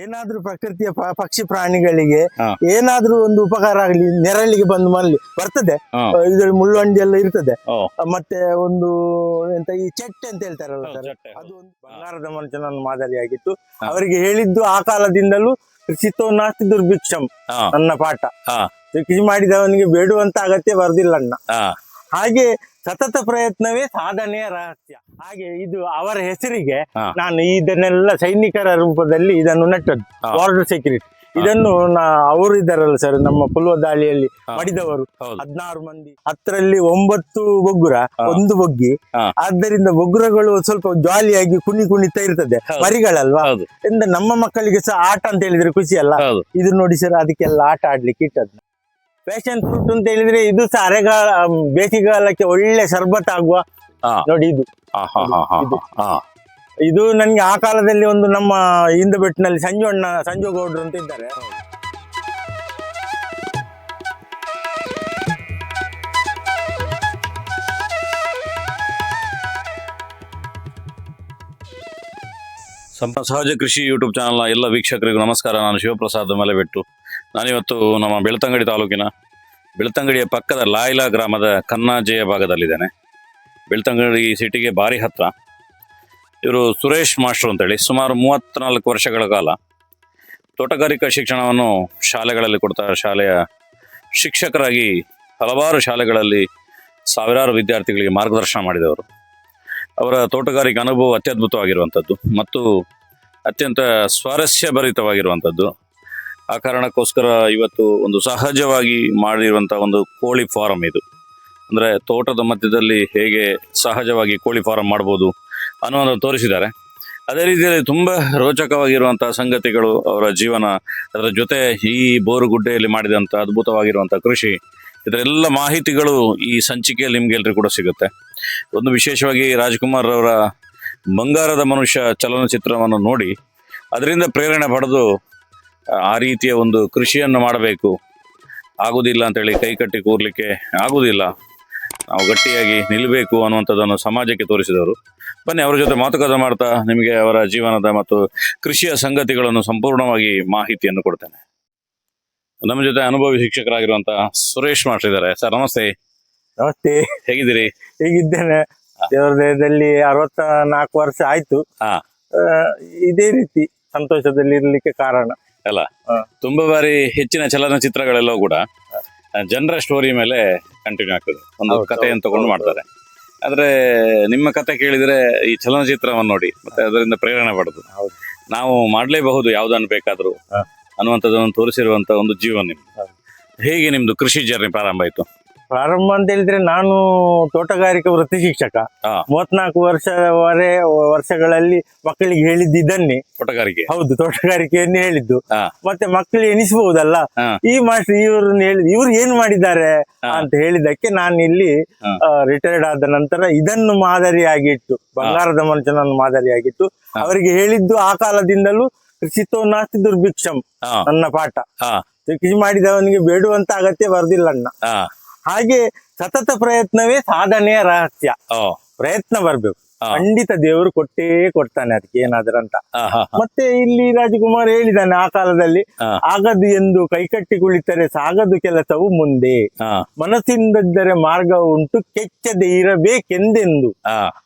ಏನಾದ್ರೂ ಪ್ರಕೃತಿಯ ಪಕ್ಷಿ ಪ್ರಾಣಿಗಳಿಗೆ ಹಾ. ಏನಾದ್ರೂ ಒಂದು ಉಪಕಾರ ಆಗ್ಲಿ, ನೆರಳಿಗೆ ಬಂದು ಮಲ್ಲಿ ಬರ್ತದೆ. ಹಾ. ಇದ್ರಲ್ಲಿ ಮುಳ್ಳುಂಡಿ ಎಲ್ಲ ಇರ್ತದೆ. ಓ, ಮತ್ತೆ ಒಂದು ಎಂತ ಈ ಚೆಟ್ಟೆ ಅಂತ ಹೇಳ್ತಾರಲ್ಲ ಹೌದು, ಸರ್, ಚೆಟ್ಟೆ, ಅದು ಹೌದು. ಒಂದು ಬಂಗಾರದ ಮನುಷ್ಯನನ್ನು ಮಾದರಿಯಾಗಿತ್ತು. ಹಾ. ಅವರಿಗೆ ಹೇಳಿದ್ದು ಆ ಕಾಲದಿಂದಲೂ ಕೃಷಿತೋ ನಾಸ್ತಿ ದುರ್ಭಿಕ್ಷಂ ಹಾ, ನನ್ನ ಪಾಠ. ಹಾ, ಕೃಷಿ ಮಾಡಿದವನಿಗೆ ಬೇಡುವಂತ ಅಗತ್ಯ ಬರುದಿಲ್ಲ ಅಣ್ಣ. ಹಾ, ಹಾಗೆ ಸತತ ಪ್ರಯತ್ನವೇ ಸಾಧನೆಯ ರಹಸ್ಯ. ಹಾಗೆ ಇದು ಅವರ ಹೆಸರಿಗೆ ಹಾ. ನಾನು ಇದನ್ನೆಲ್ಲ ಸೈನಿಕರ ರೂಪದಲ್ಲಿ ಇದನ್ನು ನೆಟ್ಟದ್ದು. ಹಾ. ಬಾರ್ಡರ್ ಸೆಕ್ಯೂರಿಟಿ ಇದನ್ನು ಅವರು ಇದ್ದಾರಲ್ಲ ಸರ್, ನಮ್ಮ ಪುಲ್ವ ದಾಳಿಯಲ್ಲಿ ಹಾ. ಮಡಿದವರು ಹೌದು. 16 ಮಂದಿ, 10ರಲ್ಲಿ 9 ಬೊಗ್ಗುರ, ಹಾ. 1 ಬೊಗ್ಗಿ. ಹಾ. ಆದ್ದರಿಂದ ಬೊಗ್ಗುರಗಳು ಸ್ವಲ್ಪ ಜಾಲಿಯಾಗಿ ಕುಣಿತಾ ಇರ್ತದೆ, ಹೌದು. ಮರಿಗಳಲ್ವಾ. ಹೌದು, ಎಂದ ನಮ್ಮ ಮಕ್ಕಳಿಗೆ ಸಹ ಆಟ ಅಂತ ಹೇಳಿದ್ರೆ ಖುಷಿ ಅಲ್ಲ. ಹೌದು. ಇದು ನೋಡಿ ಸರ್, ಅದಕ್ಕೆಲ್ಲ ಆಟ ಆಡ್ಲಿಕ್ಕೆ ಇಟ್ಟದ್ದು. ಪ್ಯಾಷನ್ ಫ್ರೂಟ್ ಅಂತ ಹೇಳಿದ್ರೆ ಇದು ಸಹ ಅರೆಗಾಲ ಬೇಸಿಗೆಗಾಲಕ್ಕೆ ಒಳ್ಳೆ ಶರ್ಬತ್ ಆಗುವ. ಹಾ. ನೋಡಿ ಇದು ಹಾ, ಹಾ, ಹಾ, ಹಾ, ಇದು. ಹಾ. ಇದು ನನ್ಗೆ ಆ ಕಾಲದಲ್ಲಿ ಒಂದು ನಮ್ಮ ಇಂದ ಬೆಟ್ಟಿನಲ್ಲಿ ಸಂಜು ಗೌಡ್ರು ಅಂತ ಇದ್ದಾರೆ. ಸಹಜ ಕೃಷಿ ಯೂಟ್ಯೂಬ್ ಚಾನಲ್ನ ಎಲ್ಲ ವೀಕ್ಷಕರಿಗೂ ನಮಸ್ಕಾರ. ನಾನು ಶಿವಪ್ರಸಾದ್ ಮಲೆಬೆಟ್ಟು. ನಾನಿವತ್ತು ನಮ್ಮ ಬೆಳ್ತಂಗಡಿ ತಾಲೂಕಿನ ಬೆಳ್ತಂಗಡಿಯ ಪಕ್ಕದ ಲಾಯ್ಲಾ ಗ್ರಾಮದ ಕನ್ನಾಜೆಯ ಭಾಗದಲ್ಲಿದ್ದೇನೆ. ಬೆಳ್ತಂಗಡಿ ಸಿಟಿಗೆ ಭಾರಿ ಹತ್ರ. ಇವರು ಸುರೇಶ್ ಮಾಸ್ಟ್ರು ಅಂತೇಳಿ ಸುಮಾರು 34 ವರ್ಷಗಳ ಕಾಲ ತೋಟಗಾರಿಕಾ ಶಿಕ್ಷಣವನ್ನು ಶಾಲೆಗಳಲ್ಲಿ ಕೊಡ್ತಾರೆ. ಶಾಲೆಯ ಶಿಕ್ಷಕರಾಗಿ ಹಲವಾರು ಶಾಲೆಗಳಲ್ಲಿ ಸಾವಿರಾರು ವಿದ್ಯಾರ್ಥಿಗಳಿಗೆ ಮಾರ್ಗದರ್ಶನ ಮಾಡಿದವರು. ಅವರ ತೋಟಗಾರಿಕೆ ಅನುಭವ ಅತ್ಯದ್ಭುತವಾಗಿರುವಂಥದ್ದು ಮತ್ತು ಅತ್ಯಂತ ಸ್ವಾರಸ್ಯಭರಿತವಾಗಿರುವಂಥದ್ದು. ಆ ಕಾರಣಕ್ಕೋಸ್ಕರ ಇವತ್ತು ಒಂದು ಸಹಜವಾಗಿ ಮಾಡಿರುವಂಥ ಒಂದು ಕೋಳಿ ಫಾರಂ ಇದು. ಅಂದರೆ ತೋಟದ ಮಧ್ಯದಲ್ಲಿ ಹೇಗೆ ಸಹಜವಾಗಿ ಕೋಳಿ ಫಾರಂ ಮಾಡ್ಬೋದು ಅನ್ನೋದನ್ನು ತೋರಿಸಿದ್ದಾರೆ. ಅದೇ ರೀತಿಯಲ್ಲಿ ತುಂಬ ರೋಚಕವಾಗಿರುವಂಥ ಸಂಗತಿಗಳು ಅವರ ಜೀವನ, ಅದರ ಜೊತೆ ಈ ಬೋರುಗುಡ್ಡೆಯಲ್ಲಿ ಮಾಡಿದಂಥ ಅದ್ಭುತವಾಗಿರುವಂಥ ಕೃಷಿ, ಇದರೆಲ್ಲ ಮಾಹಿತಿಗಳು ಈ ಸಂಚಿಕೆಯಲ್ಲಿ ನಿಮಗೆಲ್ಲರಿಗೂ ಕೂಡ ಸಿಗುತ್ತೆ. ಒಂದು ವಿಶೇಷವಾಗಿ ರಾಜ್ಕುಮಾರ್ ಅವರ ಬಂಗಾರದ ಮನುಷ್ಯ ಚಲನಚಿತ್ರವನ್ನು ನೋಡಿ ಅದರಿಂದ ಪ್ರೇರಣೆ ಪಡೆದು ಆ ರೀತಿಯ ಒಂದು ಕೃಷಿಯನ್ನು ಮಾಡಬೇಕು, ಆಗುವುದಿಲ್ಲ ಅಂತೇಳಿ ಕೈಕಟ್ಟಿ ಕೂರ್ಲಿಕ್ಕೆ ಆಗುವುದಿಲ್ಲ, ನಾವು ಗಟ್ಟಿಯಾಗಿ ನಿಲ್ಲಬೇಕು ಅನ್ನುವಂಥದ್ದನ್ನು ಸಮಾಜಕ್ಕೆ ತೋರಿಸಿದವರು. ಬನ್ನಿ ಅವರ ಜೊತೆ ಮಾತುಕತೆ ಮಾಡ್ತಾ ನಿಮಗೆ ಅವರ ಜೀವನದ ಮತ್ತು ಕೃಷಿಯ ಸಂಗತಿಗಳನ್ನು ಸಂಪೂರ್ಣವಾಗಿ ಮಾಹಿತಿಯನ್ನು ಕೊಡ್ತೇನೆ. ನಮ್ಮ ಜೊತೆ ಅನುಭವಿ ಶಿಕ್ಷಕರಾಗಿರುವಂತಹ ಸುರೇಶ್ ಮಾಸ್ಟರ್ ಇದ್ದಾರೆ. ಸರ್ ನಮಸ್ತೆ. ನಮಸ್ತೆ, ಹೇಗಿದ್ದೀರಿ? ಹೇಗಿದ್ದೇನೆ? ದೇವರ ದಯದಲ್ಲಿ 64 ವರ್ಷ ಆಯ್ತು. ಹಾ. ಇದೇ ರೀತಿ ಸಂತೋಷದಲ್ಲಿ ಇರ್ಲಿಕ್ಕೆ ಕಾರಣ ಅಲ್ಲ, ಹಾ. ತುಂಬಾ ಬಾರಿ ಹೆಚ್ಚಿನ ಚಲನಚಿತ್ರಗಳೆಲ್ಲವೂ ಕೂಡ ಜನರ ಸ್ಟೋರಿ ಮೇಲೆ ಕಂಟಿನ್ಯೂ ಆಗ್ತದೆ, ಒಂದು ಹೌದು, ಕಥೆಯನ್ನು ತಗೊಂಡು ಹೌದು, ಮಾಡ್ತಾರೆ. ಆದ್ರೆ ನಿಮ್ಮ ಕತೆ ಕೇಳಿದ್ರೆ ಈ ಚಲನಚಿತ್ರವನ್ನು ನೋಡಿ ಮತ್ತೆ ಅದರಿಂದ ಪ್ರೇರಣೆ ಪಡೆದು ಹೌದು. ನಾವು ಮಾಡಲೇಬಹುದು ಯಾವುದನ್ನು ಬೇಕಾದರೂ ಹಾ. ಅನ್ನುವಂಥದ್ದನ್ನು ತೋರಿಸಿರುವಂತ ಒಂದು ಜೀವನ ನಿಮ್ದು. ಹೌದು. ಹೇಗೆ ನಿಮ್ದು ಕೃಷಿ ಜರ್ನಿ ಪ್ರಾರಂಭ ಆಯ್ತು? ಪ್ರಾರಂಭ ಅಂತ ಹೇಳಿದ್ರೆ ನಾನು ತೋಟಗಾರಿಕಾ ವೃತ್ತಿ ಶಿಕ್ಷಕ. ಹಾ. 34 ವರ್ಷಗಳಲ್ಲಿ ಮಕ್ಕಳಿಗೆ ಹೇಳಿದ್ದು ಇದನ್ನೇ. ತೋಟಗಾರಿಕೆ. ಹೌದು, ತೋಟಗಾರಿಕೆಯನ್ನೇ ಹೇಳಿದ್ದು. ಹಾ. ಮತ್ತೆ ಮಕ್ಕಳು ಎನಿಸಬಹುದಲ್ಲ, ಹಾ. ಈ ಮಾಸ್ಟರ್ ಇವ್ರನ್ನ ಹೇಳಿದ್ ಇವ್ರು ಏನ್ ಮಾಡಿದ್ದಾರೆ ಹಾ. ಅಂತ ಹೇಳಿದಕ್ಕೆ ನಾನು ಇಲ್ಲಿ ಹಾ. ರಿಟೈರ್ಡ್ ಆದ ನಂತರ ಇದನ್ನು ಮಾದರಿಯಾಗಿಟ್ಟು, ಬಂಗಾರದ ಮನುಷ್ಯನನ್ನು ಮಾದರಿಯಾಗಿಟ್ಟು ಹಾ. ಅವರಿಗೆ ಹೇಳಿದ್ದು ಆ ಕಾಲದಿಂದಲೂ ಕೃಷಿತೋ ನಾಸ್ತಿ ದುರ್ಭಿಕ್ಷಂ ಹಾ. ನನ್ನ ಪಾಠ. ಹಾ. ಕೃಷಿ ಮಾಡಿದವನಿಗೆ ಬೇಡುವಂತ ಅಗತ್ಯ ಬರುದಿಲ್ಲ ಅಣ್ಣ. ಹಾ. ಹಾಗೆ ಸತತ ಪ್ರಯತ್ನವೇ ಸಾಧನೆಯ ರಹಸ್ಯ. ಓ. ಪ್ರಯತ್ನ ಬರ್ಬೇಕು, ಹಾ. ಖಂಡಿತ ದೇವರು ಕೊಟ್ಟೇ ಕೊಡ್ತಾನೆ ಅದಕ್ಕೆ ಏನಾದ್ರೂ ಅಂತ. ಹಾ, ಹಾ, ಹಾ. ಮತ್ತೆ ಇಲ್ಲಿ ರಾಜಕುಮಾರ್ ಹೇಳಿದ್ದಾನೆ ಆ ಕಾಲದಲ್ಲಿ, ಹಾ. ಆಗದು ಎಂದು ಕೈಕಟ್ಟಿ ಕುಳಿತರೆ ಸಾಗದು ಕೆಲಸವು ಮುಂದೆ, ಹಾ. ಮನಸ್ಸಿಂದಿದ್ದರೆ ಮಾರ್ಗ ಉಂಟು ಕೆಚ್ಚದೆ ಇರಬೇಕೆಂದೆಂದು. ಹಾ.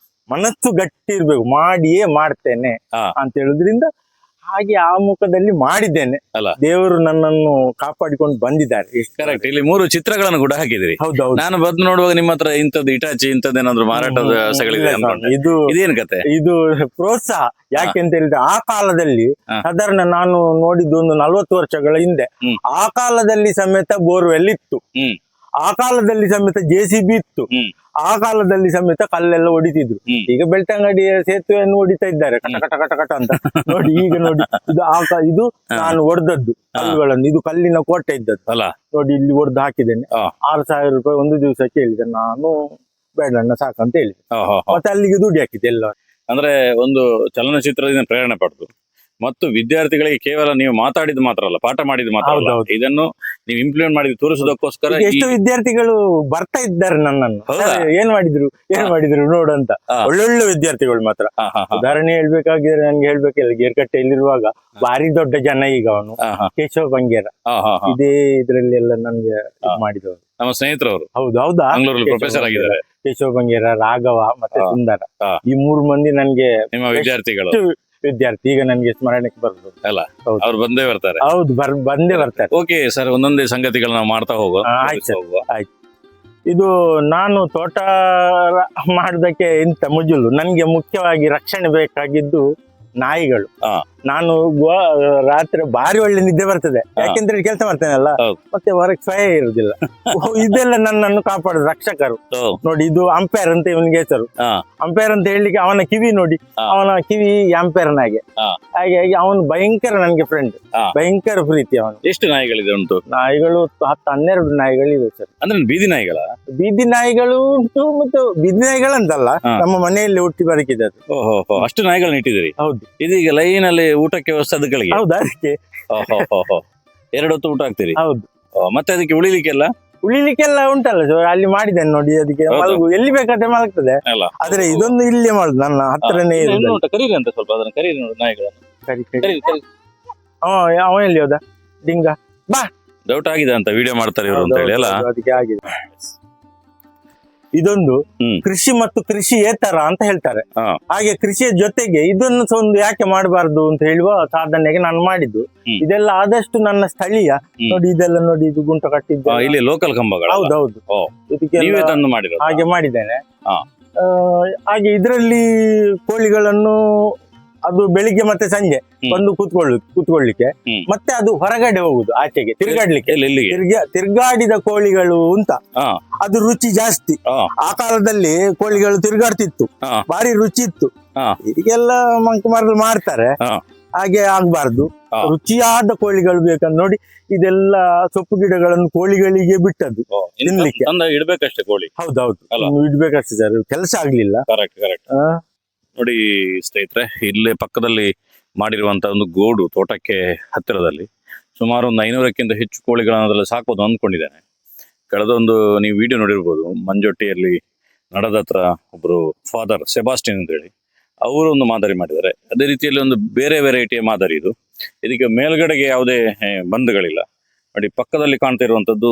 ಮನಸ್ಸು ಗಟ್ಟಿ ಇರ್ಬೇಕು, ಮಾಡಿಯೇ ಮಾಡ್ತೇನೆ ಹಾ. ಅಂತ ಹೇಳುದ್ರಿಂದ ಹಾಗೆ ಆ ಮುಖದಲ್ಲಿ ಮಾಡಿದ್ದೇನೆ. ಅಲ್ಲ, ದೇವರು ನನ್ನನ್ನು ಕಾಪಾಡಿಕೊಂಡು ಬಂದಿದ್ದಾರೆ. ಕರೆಕ್ಟ್. ಇಲ್ಲಿ 3 ಚಿತ್ರಗಳನ್ನು ಕೂಡ ಹಾಕಿದಿರಿ. ಹೌದೌದು. ನಾನು ಬಂದು ನೋಡುವಾಗ ನಿಮ್ಮ ಹತ್ರ ಇಂಥದ್ದು ಇಟಾಚಿ ಇಂಥದ್ದೇನಾದ್ರು ಮಾರಾಟದ ಸಗಳಿದೆ ಅನ್ಕೊಂಡೆ. ಇದು ಇದೇನ್ ಕತೆ? ಇದು ಪ್ರೋತ್ಸಾಹ. ಯಾಕೆ ಅಂತ ಹೇಳಿದ್ರೆ ಆ ಕಾಲದಲ್ಲಿ ಹಾ. ಸಾಧಾರಣ ನಾನು ನೋಡಿದ್ದು ಒಂದು 40 ವರ್ಷಗಳ ಹಿಂದೆ, ಹ್ಮ್. ಆ ಕಾಲದಲ್ಲಿ ಸಮೇತ ಬೋರ್ವೆಲ್ ಇತ್ತು, ಹ್ಮ್. ಆ ಕಾಲದಲ್ಲಿ ಸಮೇತ JCB ಇತ್ತು, ಹ್ಮ್. ಆ ಕಾಲದಲ್ಲಿ ಸಮೇತ ಕಲ್ಲೆಲ್ಲ ಹೊಡಿತಿದ್ರು. ಹ್ಮ್. ಈಗ ಬೆಳ್ತಂಗಡಿಯ ಸೇತುವೆಯನ್ನು ಹೊಡಿತಾ ಇದ್ದಾರೆ, ಕಟ ಕಟ ಕಟ ಕಟ ಅಂತ. ನೋಡಿ ಈಗ ನೋಡಿ, ಇದು ಇದು ನಾನು ಹೊಡೆದದ್ದು ಕಲ್ಲುಗಳನ್ನು, ಇದು ಕಲ್ಲಿನ ಕೋಟೆ ಇದ್ದದ್ದು. ಅಲ್ಲ, ನೋಡಿ ಇಲ್ಲಿ ಹೊಡೆದು ಹಾಕಿದ್ದೇನೆ. ಹಾ. 6,000 ರೂಪಾಯಿ ಒಂದು ದಿವಸಕ್ಕೆ ಹೇಳಿದೆ. ನಾನು ಬೇಡಣ್ಣ ಸಾಕಂತ ಹೇಳಿದೆ. ಹೋ, ಹೋ, ಹೋ. ಮತ್ತೆ ಅಲ್ಲಿಗೆ ದುಡ್ಡು ಹಾಕಿದೆ ಎಲ್ಲ. ಅಂದ್ರೆ ಒಂದು ಚಲನಚಿತ್ರದಿಂದ ಪ್ರೇರಣೆ ಪಡೆದು ಮತ್ತು ವಿದ್ಯಾರ್ಥಿಗಳಿಗೆ ಕೇವಲ ನೀವು ಮಾತಾಡಿದ್ ಮಾತ್ರ ಅಲ್ಲ, ಪಾಠ ಮಾಡಿದ್ ಮಾತ್ರ ಅಲ್ಲ, ಹೌದೌದು. ಇದನ್ನು ನೀವು ಇಂಪ್ಲಿಮೆಂಟ್ ಮಾಡಿ ತೋರಿಸೋದಕ್ಕೋಸ್ಕರ ಈಗ ಎಷ್ಟು ವಿದ್ಯಾರ್ಥಿಗಳು ಬರ್ತಾ ಇದ್ದಾರೆ ನನ್ನನ್ನು, ಹೌದಾ? ಸರ್, ಏನ್ ಮಾಡಿದ್ರು ನೋಡಂತ. ಹಾ. ಒಳ್ಳೊಳ್ಳೆ ವಿದ್ಯಾರ್ಥಿಗಳು ಮಾತ್ರ. ಉದಾಹರಣೆ ಹೇಳ್ಬೇಕಾಗಿದ್ರೆ ನನ್ಗೆ ಹೇಳ್ಬೇಕಿಲ್ಲ, ಗೇರ್ಕಟ್ಟೆಯಲ್ಲಿರುವಾಗ ಭಾರಿ ದೊಡ್ಡ ಜನ ಈಗ ಅವನು ಕೇಶವ ಬಂಗೇರ, ಇದೇ ಇದ್ರಲ್ಲಿ ಎಲ್ಲ ನನ್ಗೆ ಇದ್ ಮಾಡಿದವರು, ನಮ್ಮ ಸ್ನೇಹಿತರವರು. ಹೌದು ಹೌದಾ, ಮಂಗಳೂರಲ್ಲಿ ಪ್ರೊಫೆಸರ್ ಆಗಿದ್ದಾರೆ. ಕೇಶವ ಬಂಗೇರ, ರಾಘವ ಮತ್ತೆ ಹಾ. ಸುಂದರ, ಹಾ. ಈ 3 ಮಂದಿ ನನ್ಗೆ ನಿಮ್ಮ ವಿದ್ಯಾರ್ಥಿಗಳು ವಿದ್ಯಾರ್ಥಿ ಈಗ ನನ್ಗೆ ಸ್ಮರಣೆಗೆ ಬರುದು. ಅಲ್ಲ, ಹೌದು. ಅವ್ರು ಬಂದೇ ಬರ್ತಾರೆ. ಹೌದು, ಬಂದೇ ಬರ್ತಾರೆ. ಓಕೆ ಸರ್, ಒಂದೊಂದೇ ಸಂಗತಿಗಳನ್ನ ನಾವು ಮಾಡ್ತಾ ಹೋಗುವ. ಆಯ್ತು ಸರ್. ಇದು ನಾನು ತೋಟ ಮಾಡೋದಕ್ಕೆ ಇಂತ ಮುಜುಲು, ನನ್ಗೆ ಮುಖ್ಯವಾಗಿ ರಕ್ಷಣೆ ಬೇಕಾಗಿದ್ದು ನಾಯಿಗಳು. ಹಾ. ನಾನು ರಾತ್ರಿ ಭಾರಿ ಒಳ್ಳೆ ನಿದ್ದೆ ಬರ್ತದೆ, ಯಾಕೆಂದ್ರೆ ಕೆಲಸ ಮಾಡ್ತೇನಲ್ಲ, ಹೌದು. ಮತ್ತೆ ಹೊರಗೆ ಸ್ವಯ ಇರುದಿಲ್ಲ. ಇದೆಲ್ಲ ನನ್ನನ್ನು ಕಾಪಾಡುದು ರಕ್ಷಕರು. ನೋಡಿ, ಇದು ಅಂಪೈರ್ ಅಂತ ಇವನಿಗೆ ಹೆಸರು. ಅಂಪೈರ್ ಅಂತ ಹೇಳಲಿಕ್ಕೆ ಅವನ ಕಿವಿ ನೋಡಿ, ಅವನ ಕಿವಿ ಆಂಪೈರ್ನಾಗೆ. ಹಾಗಾಗಿ ಅವನು ಭಯಂಕರ ನನ್ಗೆ ಫ್ರೆಂಡ್, ಭಯಂಕರ ಪ್ರೀತಿ ಅವನು. ಎಷ್ಟು ನಾಯಿಗಳಿದೆ ಉಂಟು? ನಾಯಿಗಳು 10-12 ನಾಯಿಗಳಿವೆ ಸರ್. ಅಂದ್ರೆ ಬೀದಿ ನಾಯಿಗಳ? ಬೀದಿ ನಾಯಿಗಳು ಉಂಟು, ಮತ್ತು ಬೀದಿ ನಾಯಿಗಳಂತಲ್ಲ, ನಮ್ಮ ಮನೆಯಲ್ಲಿ ಹುಟ್ಟಿ ಬದುಕಿದ್ದು. ಓಹೋ, ಅಷ್ಟು ನಾಯಿಗಳನ್ನ ಇಟ್ಟಿದ್ದೀರಿ? ಹೌದು. ಇದೀಗ ಲೈನ್ ಅಲ್ಲಿ ಊಟಕ್ಕೆ ವ್ಯವಸ್ಥೆ ಅದಕ್ಕೆ? ಹೌದು, ಅದಕ್ಕೆ 2 ಹೊತ್ತು ಊಟ ಹಾಕ್ತೀರಿ? ಹೌದು. ಮತ್ತೆ ಅದಕ್ಕೆ ಉಳಿಲಿಕ್ಕೆಲ್ಲ ಉಳಿಲಿಕ್ಕೆಲ್ಲ ಉಂಟಲ್ಲ ಸರ್, ಅಲ್ಲಿ ಮಾಡಿದ್ದೇನೆ ನೋಡಿ. ಅದಕ್ಕೆ ಮಲಗು, ಎಲ್ಲಿ ಬೇಕಾದ್ರೆ ಮಲಗ್ತದೆ. ಆದ್ರೆ ಇದೊಂದು ಇಲ್ಲೇ ಮಾಡುದು, ನನ್ನ ಹತ್ರನೇ ಇರುದು. ಕರೀರಿ ಅಂತ ಸ್ವಲ್ಪ ಅದನ್ನ ಕರೀರಿ ನೋಡಿ ನಾಯಿಗಳನ್ನು. ಅವ ಎಲ್ಲಿ ಹೋದ ಡಿಂಗ? ಬಾ, ಡೌಟ್ ಆಗಿದೆ ಅಂತ ವಿಡಿಯೋ ಮಾಡ್ತಾರೆ ಇವರು ಅಂತ ಹೇಳಿ ಅಲ್ಲ? ಅದಕ್ಕೆ ಆಗಿದೆ. ಇದೊಂದು ಕೃಷಿ ಮತ್ತು ಕೃಷಿಯೇತರ ಅಂತ ಹೇಳ್ತಾರೆ. ಹಾಗೆ ಕೃಷಿಯ ಜೊತೆಗೆ ಇದನ್ನು ಸಹ ಒಂದು ಯಾಕೆ ಮಾಡಬಾರ್ದು ಅಂತ ಹೇಳುವ ಸಾಧನೆಗೆ ನಾನು ಮಾಡಿದ್ದು. ಇದೆಲ್ಲ ಆದಷ್ಟು ನನ್ನ ಸ್ಥಳೀಯ. ನೋಡಿ, ಇದೆಲ್ಲ ನೋಡಿ, ಇದು ಗುಂಟ ಕಟ್ಟಿದ್ದು ಇಲ್ಲಿ ಲೋಕಲ್ ಕಂಬಗಳು. ಹೌದೌದು, ಇದಕ್ಕೆ ತಂದು ಮಾಡಿರೋದು. ಹಾಗೆ ಮಾಡಿದ್ದೇನೆ. ಹಾಗೆ ಇದರಲ್ಲಿ ಕೋಳಿಗಳನ್ನು ಅದು ಬೆಳಿಗ್ಗೆ ಮತ್ತೆ ಸಂಜೆ ಬಂದು ಕೂತ್ಕೊಳ್ಳಿಕ್ಕೆ, ಮತ್ತೆ ಅದು ಹೊರಗಡೆ ಹೋಗುದು ಆಚೆಗೆ ತಿರುಗಾಡ್ಲಿಕ್ಕೆ. ತಿರುಗಾಡಿದ ಕೋಳಿಗಳು ಅಂತ ಅದು ರುಚಿ ಜಾಸ್ತಿ. ಆ ಕಾಲದಲ್ಲಿ ಕೋಳಿಗಳು ತಿರುಗಾಡ್ತಿತ್ತು, ಭಾರಿ ರುಚಿ ಇತ್ತು. ಈಗೆಲ್ಲ ಮಂಕುಮಾರ್ಗಳು ಮಾಡ್ತಾರೆ, ಹಾಗೆ ಆಗ್ಬಾರ್ದು. ರುಚಿಯಾದ ಕೋಳಿಗಳು ಬೇಕಂತ ನೋಡಿ ಇದೆಲ್ಲ ಸೊಪ್ಪು ಗಿಡಗಳನ್ನು ಕೋಳಿಗಳಿಗೆ ಬಿಟ್ಟದ್ದು ತಿನ್ಲಿಕ್ಕೆ. ಇಡ್ಬೇಕಷ್ಟೇ ಕೋಳಿ. ಹೌದೌದು, ಇಡ್ಬೇಕಷ್ಟೇ ಸರ್, ಕೆಲಸ ಆಗ್ಲಿಲ್ಲ. ನೋಡಿ ಸ್ನೇಹಿತರೆ, ಇಲ್ಲೇ ಪಕ್ಕದಲ್ಲಿ ಮಾಡಿರುವಂತ ಒಂದು ಗೋಡು ತೋಟಕ್ಕೆ ಹತ್ತಿರದಲ್ಲಿ ಸುಮಾರು ಒಂದು 500ಕ್ಕಿಂತ ಹೆಚ್ಚು ಕೋಳಿಗಳನ್ನು ಅದರಲ್ಲಿ ಸಾಕೋದು ಅಂದ್ಕೊಂಡಿದ್ದೇನೆ. ಕಳೆದೊಂದು ನೀವು ವಿಡಿಯೋ ನೋಡಿರ್ಬೋದು, ಮಂಜೊಟ್ಟಿಯಲ್ಲಿ ನಡದ ಹತ್ರ ಒಬ್ರು ಫಾದರ್ ಸೆಬಾಸ್ಟಿನ್ ಅಂತ ಹೇಳಿ ಅವರು ಒಂದು ಮಾದರಿ ಮಾಡಿದ್ದಾರೆ. ಅದೇ ರೀತಿಯಲ್ಲಿ ಒಂದು ಬೇರೆ ವೆರೈಟಿಯ ಮಾದರಿ ಇದು. ಇದಕ್ಕೆ ಮೇಲ್ಗಡೆಗೆ ಯಾವುದೇ ಬಂಧಗಳಿಲ್ಲ. ನೋಡಿ, ಪಕ್ಕದಲ್ಲಿ ಕಾಣ್ತಾ ಇರುವಂತದ್ದು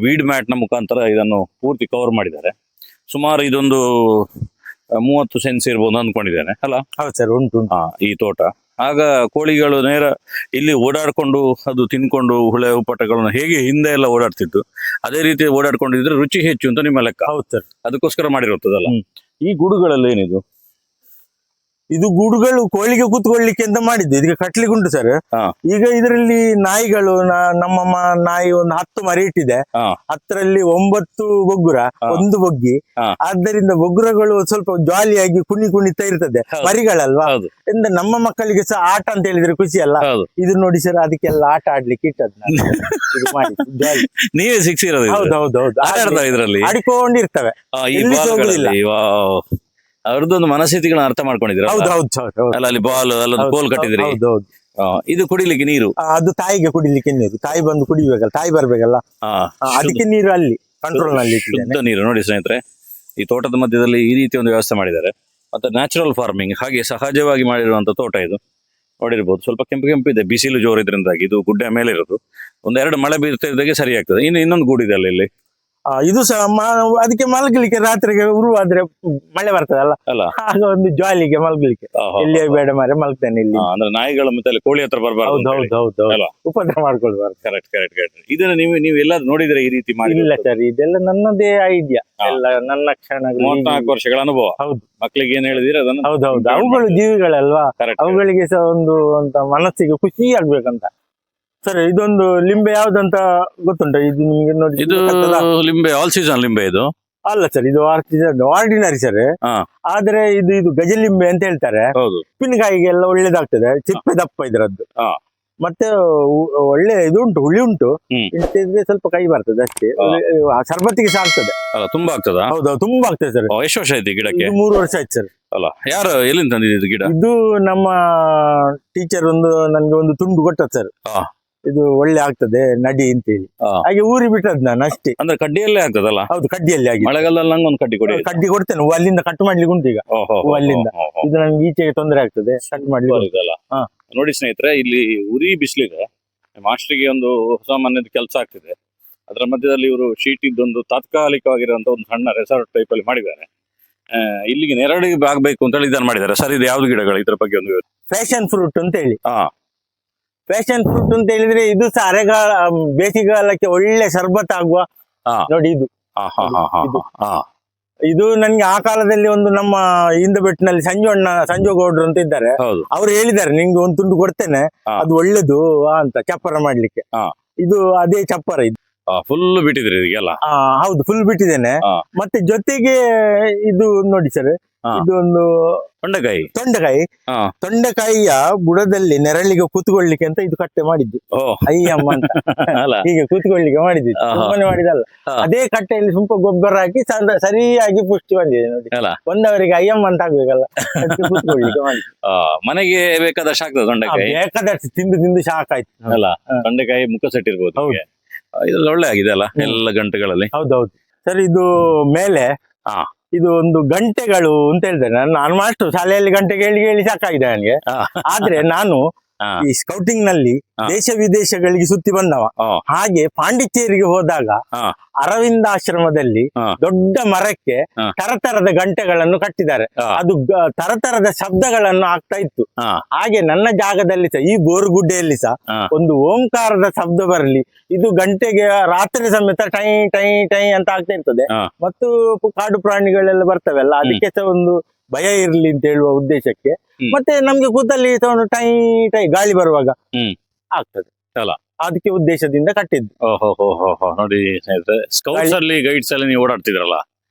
ವೀಡ್ ಮ್ಯಾಟ್ ನ ಮುಖಾಂತರ ಇದನ್ನು ಪೂರ್ತಿ ಕವರ್ ಮಾಡಿದ್ದಾರೆ. ಸುಮಾರು ಇದೊಂದು 30 ಸೆನ್ಸ್ ಇರ್ಬೋದು ಅಂದ್ಕೊಂಡಿದ್ದೇನೆ ಅಲ್ಲ? ಹೌದು ಸರ್, ಉಂಟು. ಈ ತೋಟ ಆಗ ಕೋಳಿಗಳು ನೇರ ಇಲ್ಲಿ ಓಡಾಡ್ಕೊಂಡು ಅದು ತಿನ್ಕೊಂಡು ಹುಳೆ ಉಪಟಗಳನ್ನು ಹೇಗೆ ಹಿಂದೆ ಎಲ್ಲ ಓಡಾಡ್ತಿತ್ತು, ಅದೇ ರೀತಿ ಓಡಾಡ್ಕೊಂಡಿದ್ರೆ ರುಚಿ ಹೆಚ್ಚು ಅಂತ ನಿಮ್ಮ ಲೆಕ್ಕ. ಹೌದು ಸರ್, ಅದಕ್ಕೋಸ್ಕರ ಮಾಡಿರುತ್ತದಲ್ಲ. ಈ ಗೂಡುಗಳಲ್ಲಿ ಏನಿದು? ಇದು ಗೂಡುಗಳು ಕೋಳಿಗೆ ಕೂತ್ಕೊಳ್ಳಿಕ್ಕೆ ಅಂತ ಮಾಡಿದ್ದು, ಇದಕ್ಕೆ ಕಟ್ಲಿಕ್ಕೆ ಉಂಟು ಸರ್. ಈಗ ಇದರಲ್ಲಿ ನಾಯಿಗಳು, ನಮ್ಮ ನಾಯಿ ಒಂದು 10 ಮರಿ ಇಟ್ಟಿದೆ. 10ರಲ್ಲಿ 9 ಬೊಗ್ಗುರ, 1 ಬೊಗ್ಗಿ. ಆದ್ದರಿಂದ ಬೊಗ್ಗುರಗಳು ಸ್ವಲ್ಪ ಜಾಲಿಯಾಗಿ ಕುಣಿತಾ ಇರ್ತದೆ, ಮರಿಗಳಲ್ವಾ. ನಮ್ಮ ಮಕ್ಕಳಿಗೆ ಸಹ ಆಟ ಅಂತ ಹೇಳಿದ್ರೆ ಖುಷಿ ಅಲ್ಲ. ಇದು ನೋಡಿ ಸರ್, ಅದಕ್ಕೆಲ್ಲ ಆಟ ಆಡ್ಲಿಕ್ಕೆ ಇಟ್ಟದ್ದು ನೀವೇ ಸಿಕ್ಸಿರೋದು? ಹೌದೌದು, ಇದರಲ್ಲಿ ಆಡಿಕೊಂಡಿರ್ತವೆ, ಹೋಗುದಿಲ್ಲ. ಅವ್ರದ್ದೊಂದು ಮನಸ್ಥಿತಿಗಳನ್ನ ಅರ್ಥ ಮಾಡ್ಕೊಂಡಿದ್ರು ಅಲ್ಲ? ಅಲ್ಲಿ ಬಾಲ್ ಅಲ್ಲೊಂದು ಕೋಲ್ ಕಟ್ಟಿದ್ರಿ. ಇದು ಕುಡಿಲಿಕ್ಕೆ ನೀರು, ಅದು ತಾಯಿಗೆ ಕುಡಿಲಿಕ್ಕೆ ನೀರು. ತಾಯಿ ಬಂದು ಕುಡಿಬೇಕಲ್ಲ, ತಾಯಿ ಬರ್ಬೇಕಲ್ಲ, ಅದಕ್ಕೆ ನೀರು ಅಲ್ಲಿ ಕಂಟ್ರೋಲ್ ನಲ್ಲಿ ಶುದ್ಧ ನೀರು. ನೋಡಿ ಸ್ನೇಹಿತರೆ, ಈ ತೋಟದ ಮಧ್ಯದಲ್ಲಿ ಈ ರೀತಿ ಒಂದು ವ್ಯವಸ್ಥೆ ಮಾಡಿದ್ದಾರೆ. ಮತ್ತೆ ನ್ಯಾಚುರಲ್ ಫಾರ್ಮಿಂಗ್, ಹಾಗೆ ಸಹಜವಾಗಿ ಮಾಡಿರುವಂತ ತೋಟ ಇದು. ನೋಡಿರ್ಬೋದು, ಸ್ವಲ್ಪ ಕೆಂಪು ಇದೆ, ಬಿಸಿಲು ಜೋರು ಇದರಿಂದಾಗಿ. ಇದು ಗುಡ್ಡೆ ಮೇಲೆ ಇರೋದು, 1-2 ಮಳೆ ಬೀರ್ತಾ ಇದ್ದಾಗೆ ಸರಿ ಆಗ್ತದೆ. ಇನ್ನೊಂದು ಗೂಡಿದೆ ಅಲ್ಲ ಇಲ್ಲಿ, ಇದು ಸಹ ಅದಕ್ಕೆ ಮಲಗಲಿಕ್ಕೆ ರಾತ್ರಿಗೆ ಉರುವಾದ್ರೆ ಮಳೆ ಬರ್ತದಲ್ಲ, ಆಗ ಒಂದು ಜಾಲಿಗೆ ಮಲಗಲಿಕ್ಕೆ. ಎಲ್ಲಿ ಬೇಡ ಮಾರೆ ಮಲಗ್ತೇನೆ ಇಲ್ಲಿ. ಅಂದ್ರೆ ನಾಯಿಗಳು ಮತ್ತೆ ಅಲ್ಲಿ ಕೋಳಿ ಹತ್ರ ಬರಬಾರ್ದು, ಉಪದ್ರ ಮಾಡ್ಕೊಳ್ಬಾರ್ದು. ಕರೆಕ್ಟ್. ಇದನ್ನ ನೀವು ಎಲ್ಲಾದ್ರೂ ನೋಡಿದ್ರೆ ಈ ರೀತಿ ಮಾಡಿ? ಇಲ್ಲ ಸರ್, ಇದೆಲ್ಲ ನನ್ನದೇ ಐಡಿಯಾ, ಎಲ್ಲ ನನ್ನ ಕ್ಷಣಗಳು. 34 ವರ್ಷಗಳ ಅನುಭವ. ಹೌದು. ಮಕ್ಕಳಿಗೆ ಏನ್ ಹೇಳಿದಿರ ಅದನ್ನು? ಹೌದೌದು, ಅವುಗಳು ಜೀವಿಗಳಲ್ವಾ, ಅವುಗಳಿಗೆ ಸಹ ಒಂದು ಅಂತ ಮನಸ್ಸಿಗೆ ಖುಷಿ ಆಗ್ಬೇಕಂತ. ಸರ್, ಇದೊಂದು ಲಿಂಬೆ ಯಾವ್ದಂತ ಗೊತ್ತುಂಟ? ಇದು ನಿಮ್ಗೆ ನೋಡಿ, ಇದು ಲಿಂಬೆ ಆಲ್ ಸೀಸನ್ ಲಿಂಬೆ ಇದು ಅಲ್ಲ ಸರ್, ಇದು ಆರ್ಡಿನರಿ ಸರ್. ಆದ್ರೆ ಇದು ಗಜಲಿಂಬೆ ಅಂತ ಹೇಳ್ತಾರೆ. ಉಪ್ಪಿನಕಾಯಿಗೆಲ್ಲ ಒಳ್ಳೇದಾಗ್ತದೆ, ಚಿಪ್ಪೆ ದಪ್ಪ ಇದ್ರದ್ದು. ಮತ್ತೆ ಒಳ್ಳೆ ಇದು ಉಂಟು, ಹುಳಿ ಉಂಟು. ಇಟ್ಟಿದ್ರೆ ಸ್ವಲ್ಪ ಕೈ ಬರ್ತದೆ ಅಷ್ಟೇ, ಸರ್ಬತ್ತಿಗೆ ಸಹ ಆಗ್ತದೆ. ತುಂಬಾ ಆಗ್ತದ? ಹೌದೌದು, ತುಂಬಾ ಆಗ್ತದೆ ಸರ್. ಎಷ್ಟು ವರ್ಷ ಆಯ್ತು ಗಿಡಕ್ಕೆ? 3 ವರ್ಷ ಆಯ್ತು ಸರ್. ಅಲ್ಲ ಯಾರು ಎಲ್ಲಿಂದ ತಂದಿದ್ದು ಗಿಡ? ಇದು ನಮ್ಮ ಟೀಚರ್ ನನ್ಗೆ ಒಂದು ತುಂಡು ಕೊಟ್ಟದ್ದು ಸರ್. ಹಾ. ಇದು ಒಳ್ಳೆ ಆಗ್ತದೆ ನಡಿ ಅಂತೇಳಿ, ಹಾ. ಹಾಗೆ ಊರಿ ಬಿಟ್ಟದ್ ನಾನು ಅಷ್ಟೇ. ಅಂದ್ರೆ ಕಡ್ಡಿಯಲ್ಲೇ ಆಗ್ತದಲ್ಲ? ಹೌದು, ಕಡ್ಡಿಯಲ್ಲಿ ಆಗಿ. ಮಳೆಗಾಲದಲ್ಲಿ ನಂಗೆ ಒಂದು ಕಡ್ಡಿ ಕೊಡಿ. ಕಡ್ಡಿ ಕೊಡ್ತೇನೆ, ಹೂ ಅಲ್ಲಿಂದ ಕಟ್ ಮಾಡ್ಲಿಕ್ಕೆ ಉಂಟು ಈಗ. ಹೂ ಅಲ್ಲಿಂದ ಇದು ನನ್ಗೆ ಈಚೆಗೆ ತೊಂದರೆ ಆಗ್ತದೆ, ಕಟ್ ಮಾಡ್ಲಿಕ್ಕೆ. ಹಾ. ನೋಡಿ ಸ್ನೇಹಿತರೆ, ಇಲ್ಲಿ ಉರಿ ಬಿಸಿಲಿದೆ, ಮಾಸ್ಟರ್ಗೆ ಒಂದು ಹೊಸ ಮನೆದ ಕೆಲಸ ಆಗ್ತಿದೆ. ಅದರ ಮಧ್ಯದಲ್ಲಿ ಇವರು ಶೀಟ್ ಇದ್ದೊಂದು ತಾತ್ಕಾಲಿಕವಾಗಿರುವಂತ ಒಂದು ಸಣ್ಣ ರೆಸಾರ್ಟ್ ಟೈಪ್ ಅಲ್ಲಿ ಮಾಡಿದ್ದಾರೆ. ಇಲ್ಲಿಗೆ ನೆರಳಿಗೆ ಆಗ್ಬೇಕು ಅಂತ ಹೇಳಿ ಇದನ್ನು ಮಾಡಿದ್ದಾರೆ. ಸರ್, ಇದು ಯಾವ್ದು ಗಿಡಗಳು? ಇದ್ರ ಬಗ್ಗೆ ಒಂದು ಫ್ಯಾಷನ್ ಫ್ರೂಟ್ ಅಂತ ಹೇಳಿ. ಹಾ. ಫ್ಯಾಷನ್ ಫ್ರೂಟ್ ಅಂತ ಹೇಳಿದ್ರೆ ಇದು ಸಹ ಅರೆಗಾಲ ಬೇಸಿಗೆಗಾಲಕ್ಕೆ ಒಳ್ಳೆ ಶರ್ಬತ್ ಆಗುವ. ನೋಡಿ ಇದು. ಇದು ನನ್ಗೆ ಆ ಕಾಲದಲ್ಲಿ ಒಂದು ನಮ್ಮ ಇಂದಬೆಟ್ಟಿನಲ್ಲಿ ಸಂಜು ಗೌಡ್ರು ಅಂತ ಇದ್ದಾರೆ, ಅವ್ರು ಹೇಳಿದ್ದಾರೆ ನಿಂಗೆ ಒಂದು ತುಂಡು ಕೊಡ್ತೇನೆ, ಅದು ಒಳ್ಳೇದು ಅಂತ ಚಪ್ಪರ ಮಾಡ್ಲಿಕ್ಕೆ. ಇದು ಅದೇ ಚಪ್ಪರ. ಇದು ಫುಲ್ ಬಿಟ್ಟಿದ್ರಿ ಇದಕ್ಕೆಲ್ಲ? ಹೌದು, ಫುಲ್ ಬಿಟ್ಟಿದ್ದೇನೆ. ಮತ್ತೆ ಜೊತೆಗೆ ಇದು ನೋಡಿ ಸರ್, ಇದು ಒಂದು ತೊಂಡೆಕಾಯಿಯ ಬುಡದಲ್ಲಿ ನೆರಳಿಗೆ ಕೂತ್ಕೊಳ್ಳಿಕ್ಕೆ ಅಂತ ಇದು ಕಟ್ಟೆ ಮಾಡಿದ್ದು. ಅಯ್ಯಮ್ಮ ಅಂತ ಹೀಗೆ ಕೂತ್ಕೊಳ್ಳಿಕ್ಕೆ ಮಾಡಿದ್ದು, ಸುಮ್ಮನೆ ಮಾಡಿದಲ್ಲ. ಅದೇ ಕಟ್ಟೆಯಲ್ಲಿ ಸ್ವಲ್ಪ ಗೊಬ್ಬರ ಹಾಕಿ ಸರಿಯಾಗಿ ಪುಷ್ಟಿ ಬಂದಿದೆ ನೋಡಿ. ಒಂದವರಿಗೆ ಅಯ್ಯಮ್ಮ ಅಂತ ಆಗ್ಬೇಕಲ್ಲ, ಕೂತ್ಕೊಳ್ಳಿಕ್ಕೆ ಮಾಡಿ. ಮನೆಗೆ ಬೇಕಾದಷ್ಟು ಆಗ್ತದೆ ತೊಂಡೆಕಾಯಿ? ಬೇಕಾದಷ್ಟು ತಿಂದು ಸಾಕಾಯ್ತು ಅಲ್ಲ. ತೊಂಡೆಕಾಯಿ ಮುಖ ಸೆಟ್ ಇರ್ಬೋದು. ಇದ್ರಲ್ಲಿ ಒಳ್ಳೆ ಆಗಿದೆ ಅಲ್ಲ ಎಲ್ಲ ಗಂಟೆಗಳಲ್ಲಿ? ಹೌದೌದು ಸರ್. ಇದು ಮೇಲೆ ಇದು ಒಂದು ಗಂಟೆಗಳು ಅಂತ ಹೇಳಿದ್ರೆ, ನಾನು ಮಾಸ್ಟರ್ ಶಾಲೆಯಲ್ಲಿ ಗಂಟೆ ಕೇಳಿ ಸಾಕಾಗಿದೆ ನನಗೆ. ಆದ್ರೆ ನಾನು ಈ ಸ್ಕೌಟಿಂಗ್ ನಲ್ಲಿ ದೇಶ ವಿದೇಶಗಳಿಗೆ ಸುತ್ತಿ ಬಂದವ. ಹಾಗೆ ಪಾಂಡಿಚೇರಿಗೆ ಹೋದಾಗ ಅರವಿಂದಾಶ್ರಮದಲ್ಲಿ ದೊಡ್ಡ ಮರಕ್ಕೆ ತರತರದ ಗಂಟೆಗಳನ್ನು ಕಟ್ಟಿದ್ದಾರೆ. ಅದು ತರತರದ ಶಬ್ದಗಳನ್ನು ಆಗ್ತಾ ಇತ್ತು. ಹಾಗೆ ನನ್ನ ಜಾಗದಲ್ಲಿ ಸಹ, ಈ ಬೋರ್ಗುಡ್ಡೆಯಲ್ಲಿ ಸಹ ಒಂದು ಓಂಕಾರದ ಶಬ್ದ ಬರಲಿ, ಇದು ಗಂಟೆಗೆ ರಾತ್ರಿ ಸಮೇತ ಟೈ ಟೈ ಟೈ ಅಂತ ಆಗ್ತಾ ಇರ್ತದೆ. ಮತ್ತು ಕಾಡು ಪ್ರಾಣಿಗಳೆಲ್ಲ ಬರ್ತವೆಲ್ಲ, ಅದಕ್ಕೆ ಸಹ ಒಂದು ಭಯ ಇರ್ಲಿ ಅಂತ ಹೇಳುವ ಉದ್ದೇಶಕ್ಕೆ. ಮತ್ತೆ ನಮ್ಗೆ ಕೂತಲ್ಲಿ ಟೈ ಟೈ ಗಾಳಿ ಬರುವಾಗ ಆಗ್ತದೆ, ಅದಕ್ಕೆ ಉದ್ದೇಶದಿಂದ ಕಟ್ಟಿದ್ದು. ನೋಡಿ ಸ್ಕೌಟ್ಸ್ ಅಲ್ಲಿ ಗೈಡ್ಸ್ ಅಲ್ಲಿ ನೀವು ಓಡಾಡ್ತಿದ್ರಲ್ಲ,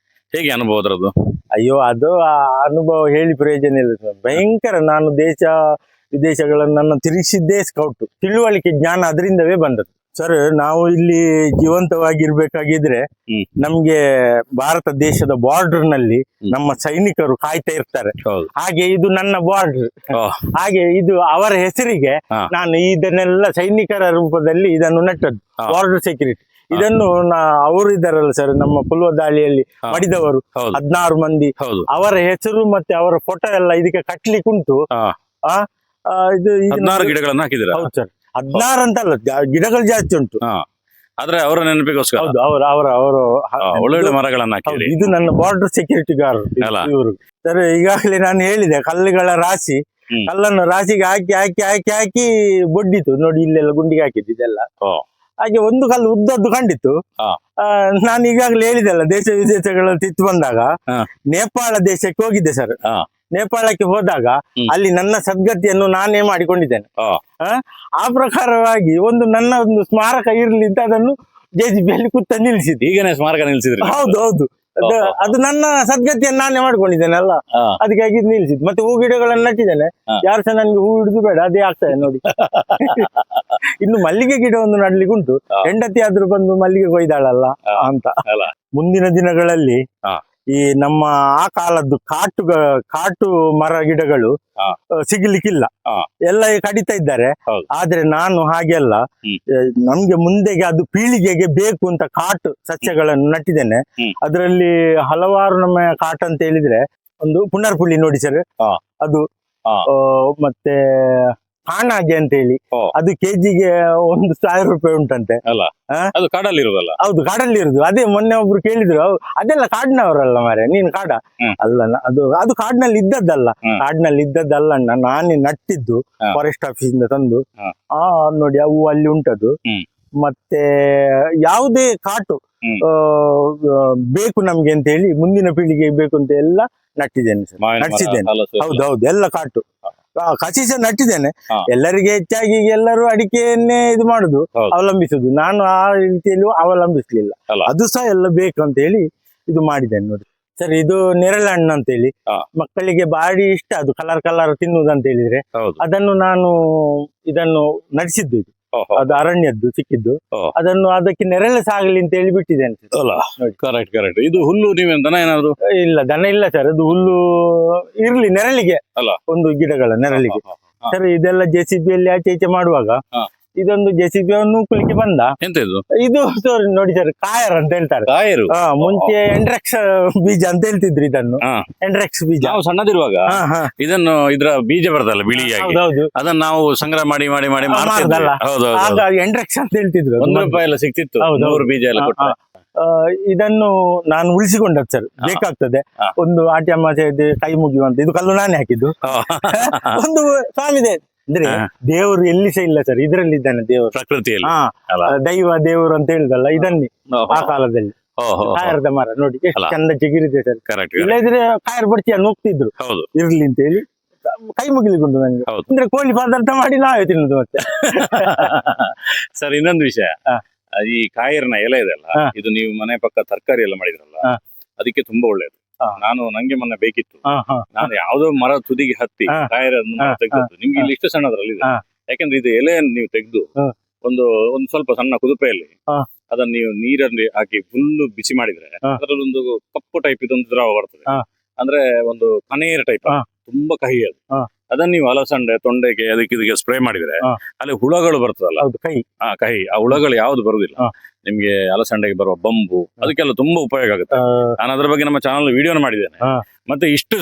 ಹೇಗೆ ಅನುಭವ ಅದ್ರದ್ದು? ಅಯ್ಯೋ, ಅದು ಆ ಅನುಭವ ಹೇಳಿ ಪ್ರಯೋಜನ ಇಲ್ಲ ಸರ್. ಭಯಂಕರ. ನಾನು ದೇಶ ವಿದೇಶಗಳನ್ನು ತಿರುಗಿಸಿದ್ದೇ ಸ್ಕೌಟ್. ತಿಳುವಳಿಕೆ ಜ್ಞಾನ ಅದರಿಂದವೇ ಬಂದದ್ದು ಸರ್. ನಾವು ಇಲ್ಲಿ ಜೀವಂತವಾಗಿರ್ಬೇಕಾಗಿದ್ರೆ ನಮ್ಗೆ ಭಾರತ ದೇಶದ ಬಾರ್ಡರ್ ನಲ್ಲಿ ನಮ್ಮ ಸೈನಿಕರು ಕಾಯ್ತಾ ಇರ್ತಾರೆ. ಹಾಗೆ ಇದು ನನ್ನ ಬಾರ್ಡರ್. ಹಾಗೆ ಇದು ಅವರ ಹೆಸರಿಗೆ ನಾನು ಇದನ್ನೆಲ್ಲ ಸೈನಿಕರ ರೂಪದಲ್ಲಿ ಇದನ್ನು ನೆಟ್ಟದ್ದು, ಬಾರ್ಡರ್ ಸೆಕ್ಯೂರಿಟಿ. ಇದನ್ನು ಅವರು ಇದ್ದಾರಲ್ಲ ಸರ್, ನಮ್ಮ ಪುಲ್ವಾಮ ದಾಳಿಯಲ್ಲಿ ಮಡಿದವರು 16 ಮಂದಿ, ಅವರ ಹೆಸರು ಮತ್ತೆ ಅವರ ಫೋಟೋ ಎಲ್ಲ ಇದಕ್ಕೆ ಕಟ್ಲಿಕ್ಕೆ ಉಂಟು. ಇದು 16 ಗಿಡಗಳನ್ನ ಹಾಕಿದ್ರೆ? ಹೌದು ಸರ್, 16 ಅಂತಲ್ಲ, ಗಿಡಗಳು ಜಾಸ್ತಿ ಉಂಟು. ಆದ್ರೆ ಅವರ ನೆನಪಿಗೋಸ್ಕರ? ಹೌದು, ಅವರು ಒಳ್ಳೊಳ್ಳೆ ಮರಗಳನ್ನ ಹಾಕಿದ್ರಿ. ಇದು ನನ್ನ ಬಾರ್ಡರ್ ಸೆಕ್ಯೂರಿಟಿ ಗಾರ್ಡ್ ಇವರು ಸರ್. ಈಗಾಗಲೇ ನಾನು ಹೇಳಿದೆ, ಕಲ್ಲುಗಳ ರಾಶಿ, ಕಲ್ಲನ್ನು ರಾಶಿಗೆ ಹಾಕಿ ಹಾಕಿ ಹಾಕಿ ಹಾಕಿ ಬೊಡ್ಡಿತು ನೋಡಿ, ಇಲ್ಲೆಲ್ಲ ಗುಂಡಿಗೆ ಹಾಕಿದ್ದು ಇದೆಲ್ಲ. ಹಾಗೆ ಒಂದು ಕಲ್ಲು ಉದ್ದದ್ದು ಕಂಡಿತ್ತು. ನಾನು ಈಗಾಗಲೇ ಹೇಳಿದೆಲ್ಲ, ದೇಶ ವಿದೇಶಗಳಲ್ಲಿ ತಿತ್ತು ಬಂದಾಗ ನೇಪಾಳ ದೇಶಕ್ಕೆ ಹೋಗಿದ್ದೆ ಸರ್. ನೇಪಾಳಕ್ಕೆ ಹೋದಾಗ ಅಲ್ಲಿ ನನ್ನ ಸದ್ಗತಿಯನ್ನು ನಾನೇ ಮಾಡಿಕೊಂಡಿದ್ದೇನೆ. ಆ ಪ್ರಕಾರವಾಗಿ ನನ್ನ ಒಂದು ಸ್ಮಾರಕ ಇರ್ಲಿ ಅಂತ ಅದನ್ನು JCB ಕುತ್ತ ನಿಲ್ಸಿದ್ದು. ಈಗನೇ ಸ್ಮಾರಕ ನಿಲ್ಸಿದ್ರಿ? ಹೌದು ಹೌದು, ಅದು ನನ್ನ ಸದ್ಗತಿಯನ್ನು ನಾನೇ ಮಾಡ್ಕೊಂಡಿದ್ದೇನೆ ಅಲ್ಲ, ಅದಕ್ಕಾಗಿ ನಿಲ್ಸಿದ್ದು. ಮತ್ತೆ ಹೂ ಗಿಡಗಳನ್ನು ನಟ್ಟಿದ್ದೇನೆ. ಯಾರು ಸಹ ನನ್ಗೆ ಹೂ ಹಿಡಿದು ಬೇಡ, ಅದೇ ಆಗ್ತದೆ ನೋಡಿ. ಇನ್ನು ಮಲ್ಲಿಗೆ ಗಿಡ ಒಂದು ನಡ್ಲಿಕ್ಕೆ ಉಂಟು, ಹೆಂಡತಿ ಆದ್ರೂ ಬಂದು ಮಲ್ಲಿಗೆ ಕೊಯ್ದಾಳಲ್ಲ ಅಂತ. ಮುಂದಿನ ದಿನಗಳಲ್ಲಿ ಈ ನಮ್ಮ ಆ ಕಾಲದ್ದು ಕಾಟು ಮರ ಗಿಡಗಳು ಸಿಗ್ಲಿಕ್ಕಿಲ್ಲ, ಎಲ್ಲ ಕಡಿತಾ ಇದ್ದಾರೆ. ಆದ್ರೆ ನಾನು ಹಾಗೆಲ್ಲ, ನಮ್ಗೆ ಮುಂದೆಗೆ ಅದು ಪೀಳಿಗೆಗೆ ಬೇಕು ಅಂತ ಕಾಟು ಸಸ್ಯಗಳನ್ನು ನಟ್ಟಿದ್ದೇನೆ. ಅದರಲ್ಲಿ ಹಲವಾರು ನಮ್ಮ ಕಾಟು ಅಂತ ಹೇಳಿದ್ರೆ, ಒಂದು ಪುನರ್ಪುಳಿ ನೋಡಿ ಸರ್, ಅದು ಮತ್ತೆ ಕಾಣಾಗೆ ಅಂತ ಹೇಳಿ, ಅದು ಕೆಜಿಗೆ 1,000 ರೂಪಾಯಿ ಉಂಟಂತೆ. ಅದು ಕಾಡಲ್ಲಿ ಇರುದಲ್ಲ? ಹೌದು, ಕಾಡಲ್ಲಿ ಇರುದು. ಅದೇ ಮೊನ್ನೆ ಒಬ್ರು ಕೇಳಿದ್ರು, ಅದೆಲ್ಲ ಕಾಡಿನವರಲ್ಲ ಮಾರೆ, ನೀನ್ ಕಾಡ ಅಲ್ಲ? ಅದು ಕಾಡಿನಲ್ಲಿ ಇದ್ದದ್ದಲ್ಲ ಅಣ್ಣ, ನಾನೇ ನಟ್ಟಿದ್ದು, ಫಾರೆಸ್ಟ್ ಆಫೀಸ್ ಇಂದ ತಂದು. ನೋಡಿ ಅವು ಅಲ್ಲಿ ಉಂಟದು. ಮತ್ತೆ ಯಾವುದೇ ಕಾಟು ಬೇಕು ನಮ್ಗೆ ಅಂತ ಹೇಳಿ, ಮುಂದಿನ ಪೀಳಿಗೆಗೆ ಬೇಕು ಅಂತ ಎಲ್ಲ ನಟ್ಟಿದ್ದೇನೆ ಸರ್, ನಡ್ಸಿದ್ದೇನೆ. ಹೌದೌದು, ಎಲ್ಲ ಕಾಟು ಕಸಿ ಸಹ ನಟ್ಟಿದ್ದೇನೆ. ಎಲ್ಲರಿಗೆ ಹೆಚ್ಚಾಗಿ ಎಲ್ಲರೂ ಅಡಿಕೆಯನ್ನೇ ಇದು ಮಾಡುದು, ಅವಲಂಬಿಸುದು. ನಾನು ಆ ರೀತಿಯಲ್ಲಿ ಅವಲಂಬಿಸ್ಲಿಲ್ಲ, ಅದು ಸಹ ಎಲ್ಲ ಬೇಕು ಅಂತ ಹೇಳಿ ಇದು ಮಾಡಿದ್ದೇನೆ ನೋಡಿ ಸರ್. ಇದು ನೇರಳೆ ಹಣ್ಣು ಅಂತ ಹೇಳಿ, ಮಕ್ಕಳಿಗೆ ಬಾಡಿ ಇಷ್ಟ ಅದು, ಕಲರ್ ತಿನ್ನುವುದು ಅಂತ ಹೇಳಿದ್ರೆ, ಅದನ್ನು ನಾನು ಇದನ್ನು ನಡೆಸಿದ್ದು. ಇದು ಓಹೋ. ಅದು ಅರಣ್ಯದ್ದು ಸಿಕ್ಕಿದ್ದು. ಓ. ಅದನ್ನು ಅದಕ್ಕೆ ನೆರಳು ಸಾಗಲಿ ಅಂತ ಹೇಳಿ ಬಿಟ್ಟಿದ್ದೇನೆ sir. ಅಲ್ಲ ನೋಡಿ. ಕರೆಕ್ಟ್ ಇದು ಹುಲ್ಲು ನೀವೇನ್ ದನ ಏನಾದ್ರು ಇಲ್ಲ ದನ ಇಲ್ಲ ಸರ್, ಅದು ಹುಲ್ಲು ಇರ್ಲಿ ನೆರಳಿಗೆ ಅಲ್ಲ. ಒಂದು ಗಿಡಗಳ ನೆರಳಿಗೆ ಹ, ಹ, ಹ. ಸರ್. ಇದೆಲ್ಲ JCB ಯಲ್ಲಿ ಆಚೆ ಈಚೆ ಮಾಡುವಾಗ ಹ. ಇದೊಂದು JCB ಅನ್ನು ನೂಕಲಿಕ್ಕೆ ಬಂದ. ಎಂತ ಇದು ಇದು sorry ನೋಡಿ ಸರ್, ಕಾಯರ್ ಅಂತ ಹೇಳ್ತಾರೆ. ಕಾಯರು ಮುಂಚೆ ಎಂಡ್ರೆಕ್ಸ್ ಬೀಜ ಅಂತ ಹೇಳ್ತಿದ್ರು ಇದನ್ನು. ಹಾ. ಎಂಡ್ರೆಕ್ಸ್ ಬೀಜ. ನಾವು ಸಣ್ಣದಿರುವಾಗ ಇದನ್ನು ಇದ್ರ ಬೀಜ ಬರ್ತಲ್ಲ ಬಿಳಿಯಾಗಿ, ಹೌದೌದು. ಅದನ್ನ ನಾವು ಸಂಗ್ರಹ ಮಾಡಿ ಮಾಡಿ ಮಾಡಿ ಮಾರ್ದಲ್ಲ? ಹೌದು ಆಗ ಎಂಡ್ರೆಕ್ಸ್ ಅಂತ ಹೇಳ್ತಿದ್ರು. ಅದು ₹1 ಎಲ್ಲ ಸಿಕ್ತಿತ್ತು. ಹೌದು, 100 ಬೀಜ ಎಲ್ಲ ಕೊಟ್ಟರೆ. ಇದನ್ನು ನಾನು ಉಳಿಸಿಕೊಂಡದ್ದು ಸರ್. ಬೇಕಾಗ್ತದೆ ಹಾ. ಒಂದು ಆಟಿ ಅಮಾಸೆ ಇದೆ, ಕೈ ಮುಗಿಯುವಂತ. ಇದು ಕಲ್ಲು ನಾನೇ ಹಾಕಿದ್ದು. ಒಂದು ಸ್ವಾಮಿದೆ ಅಂದ್ರೆ ಹಾ. ದೇವರು ಎಲ್ಲಿ ಸಹ ಇಲ್ಲ ಸರ್, ಇದರಲ್ಲಿ ಇದ್ದಾನೆ ದೇವರು. ಪ್ರಕೃತಿಯಲ್ಲಿ ಹಾ, ಅಲ್ಲ? ದೈವ ದೇವರು ಅಂತ ಹೇಳಿದಲ್ಲ, ಇದನ್ನೇ ಆ ಕಾಲದಲ್ಲಿ ಕಾಯರದ ಮರ ನೋಡಿ ಎಷ್ಟು ಅಲ್ಲ. ಚಂದ ಚಿಗಿರಿದೆ ಸರ್. ಕರೆಕ್ಟ್ ಇಲ್ಲದ್ರೆ ಕಾಯರ್ ಬಡ್ಚಿಯ ನೂಗ್ತಿದ್ರು ಹೌದು. ಇರ್ಲಿ ಅಂತ ಹೇಳಿ ಕೈ ಮುಗಿಲಿಕೊಂಡು ನಂಗೆ. ಹೌದು. ಅಂದ್ರೆ ಕೋಳಿ ಪದಾರ್ಥ ಮಾಡಿ ನಾವೇ ತಿನ್ನೋದು ಮತ್ತೆ. ಸರ್ ಇನ್ನೊಂದು ವಿಷಯ, ಹಾ. ಈ ಕಾಯಿರ್ನ ಎಲೆ ಇದೆಲ್ಲ, ಹಾ. ಇದು ನೀವು ಮನೆ ಪಕ್ಕ ತರಕಾರಿ ಎಲ್ಲ ಮಾಡಿದ್ರಲ್ಲ, ಹಾ. ಅದಕ್ಕೆ ತುಂಬಾ ಒಳ್ಳೇದು. ಹಾ. ನಂಗೆ ಮೊನ್ನೆ ಬೇಕಿತ್ತು. ಹಾ, ಹಾ. ನಾನು ಯಾವ್ದೋ ಮರ ತುದಿಗೆ ಹತ್ತಿ ಹಾ. ಕಾಯಿರನ್ನು ಹಾ. ತೆಗೆದದ್ದು. ನಿಮ್ಗೆ ಇಲ್ಲಿ ಇಷ್ಟು ಸಣ್ಣದ್ರಲ್ಲಿ ಇದೆ. ಹಾ. ಯಾಕಂದ್ರೆ ಇದು ಎಲೆಯನ್ನು ನೀವು ತೆಗೆದು ಹಾ. ಒಂದು ಸ್ವಲ್ಪ ಸಣ್ಣ ಕುದುಪೆಯಲ್ಲಿ ಹಾ. ಅದನ್ನ ನೀವು ನೀರಲ್ಲಿ ಹಾಕಿ ಫುಲ್ಲು ಬಿಸಿ ಮಾಡಿದ್ರೆ ಹಾ. ಅದರಲ್ಲೊಂದು ಕಪ್ಪು ಟೈಪ್ ಇದೊಂದು ದ್ರವ ಬರ್ತದೆ. ಹಾ. ಅಂದ್ರೆ ಒಂದು ಪನೀರ್ ಟೈಪ್, ಹಾ. ತುಂಬಾ ಕಹಿ ಅದು. ಹಾ. ಅದನ್ನ ನೀವು ಅಲಸಂಡೆ ತೊಂಡೆಗೆ ಅದಕ್ಕೆ ಇದಕ್ಕೆ ಸ್ಪ್ರೇ ಮಾಡಿದ್ರೆ ಹಾ. ಅಲ್ಲಿ ಹುಳಗಳು ಬರ್ತದಲ್ಲ, ಹೌದು, ಕೈ. ಕಹಿ, ಆ ಹುಳಗಳು ಯಾವ್ದು ಬರುದಿಲ್ಲ. ಹಾ. ನಿಮ್ಗೆ ಅಲಸಂಡೆಗೆ ಬರುವ ಬಂಬು ಅದಕ್ಕೆಲ್ಲ ತುಂಬಾ ಉಪಯೋಗ ಆಗುತ್ತೆ. ನಾನು ಅದ್ರ ಬಗ್ಗೆ ನಮ್ಮ ಚಾನಲ್ ವಿಡಿಯೋನ ಮಾಡಿದ್ದೇನೆ. ಹಾ. ಮತ್ತೆ ಇಷ್ಟು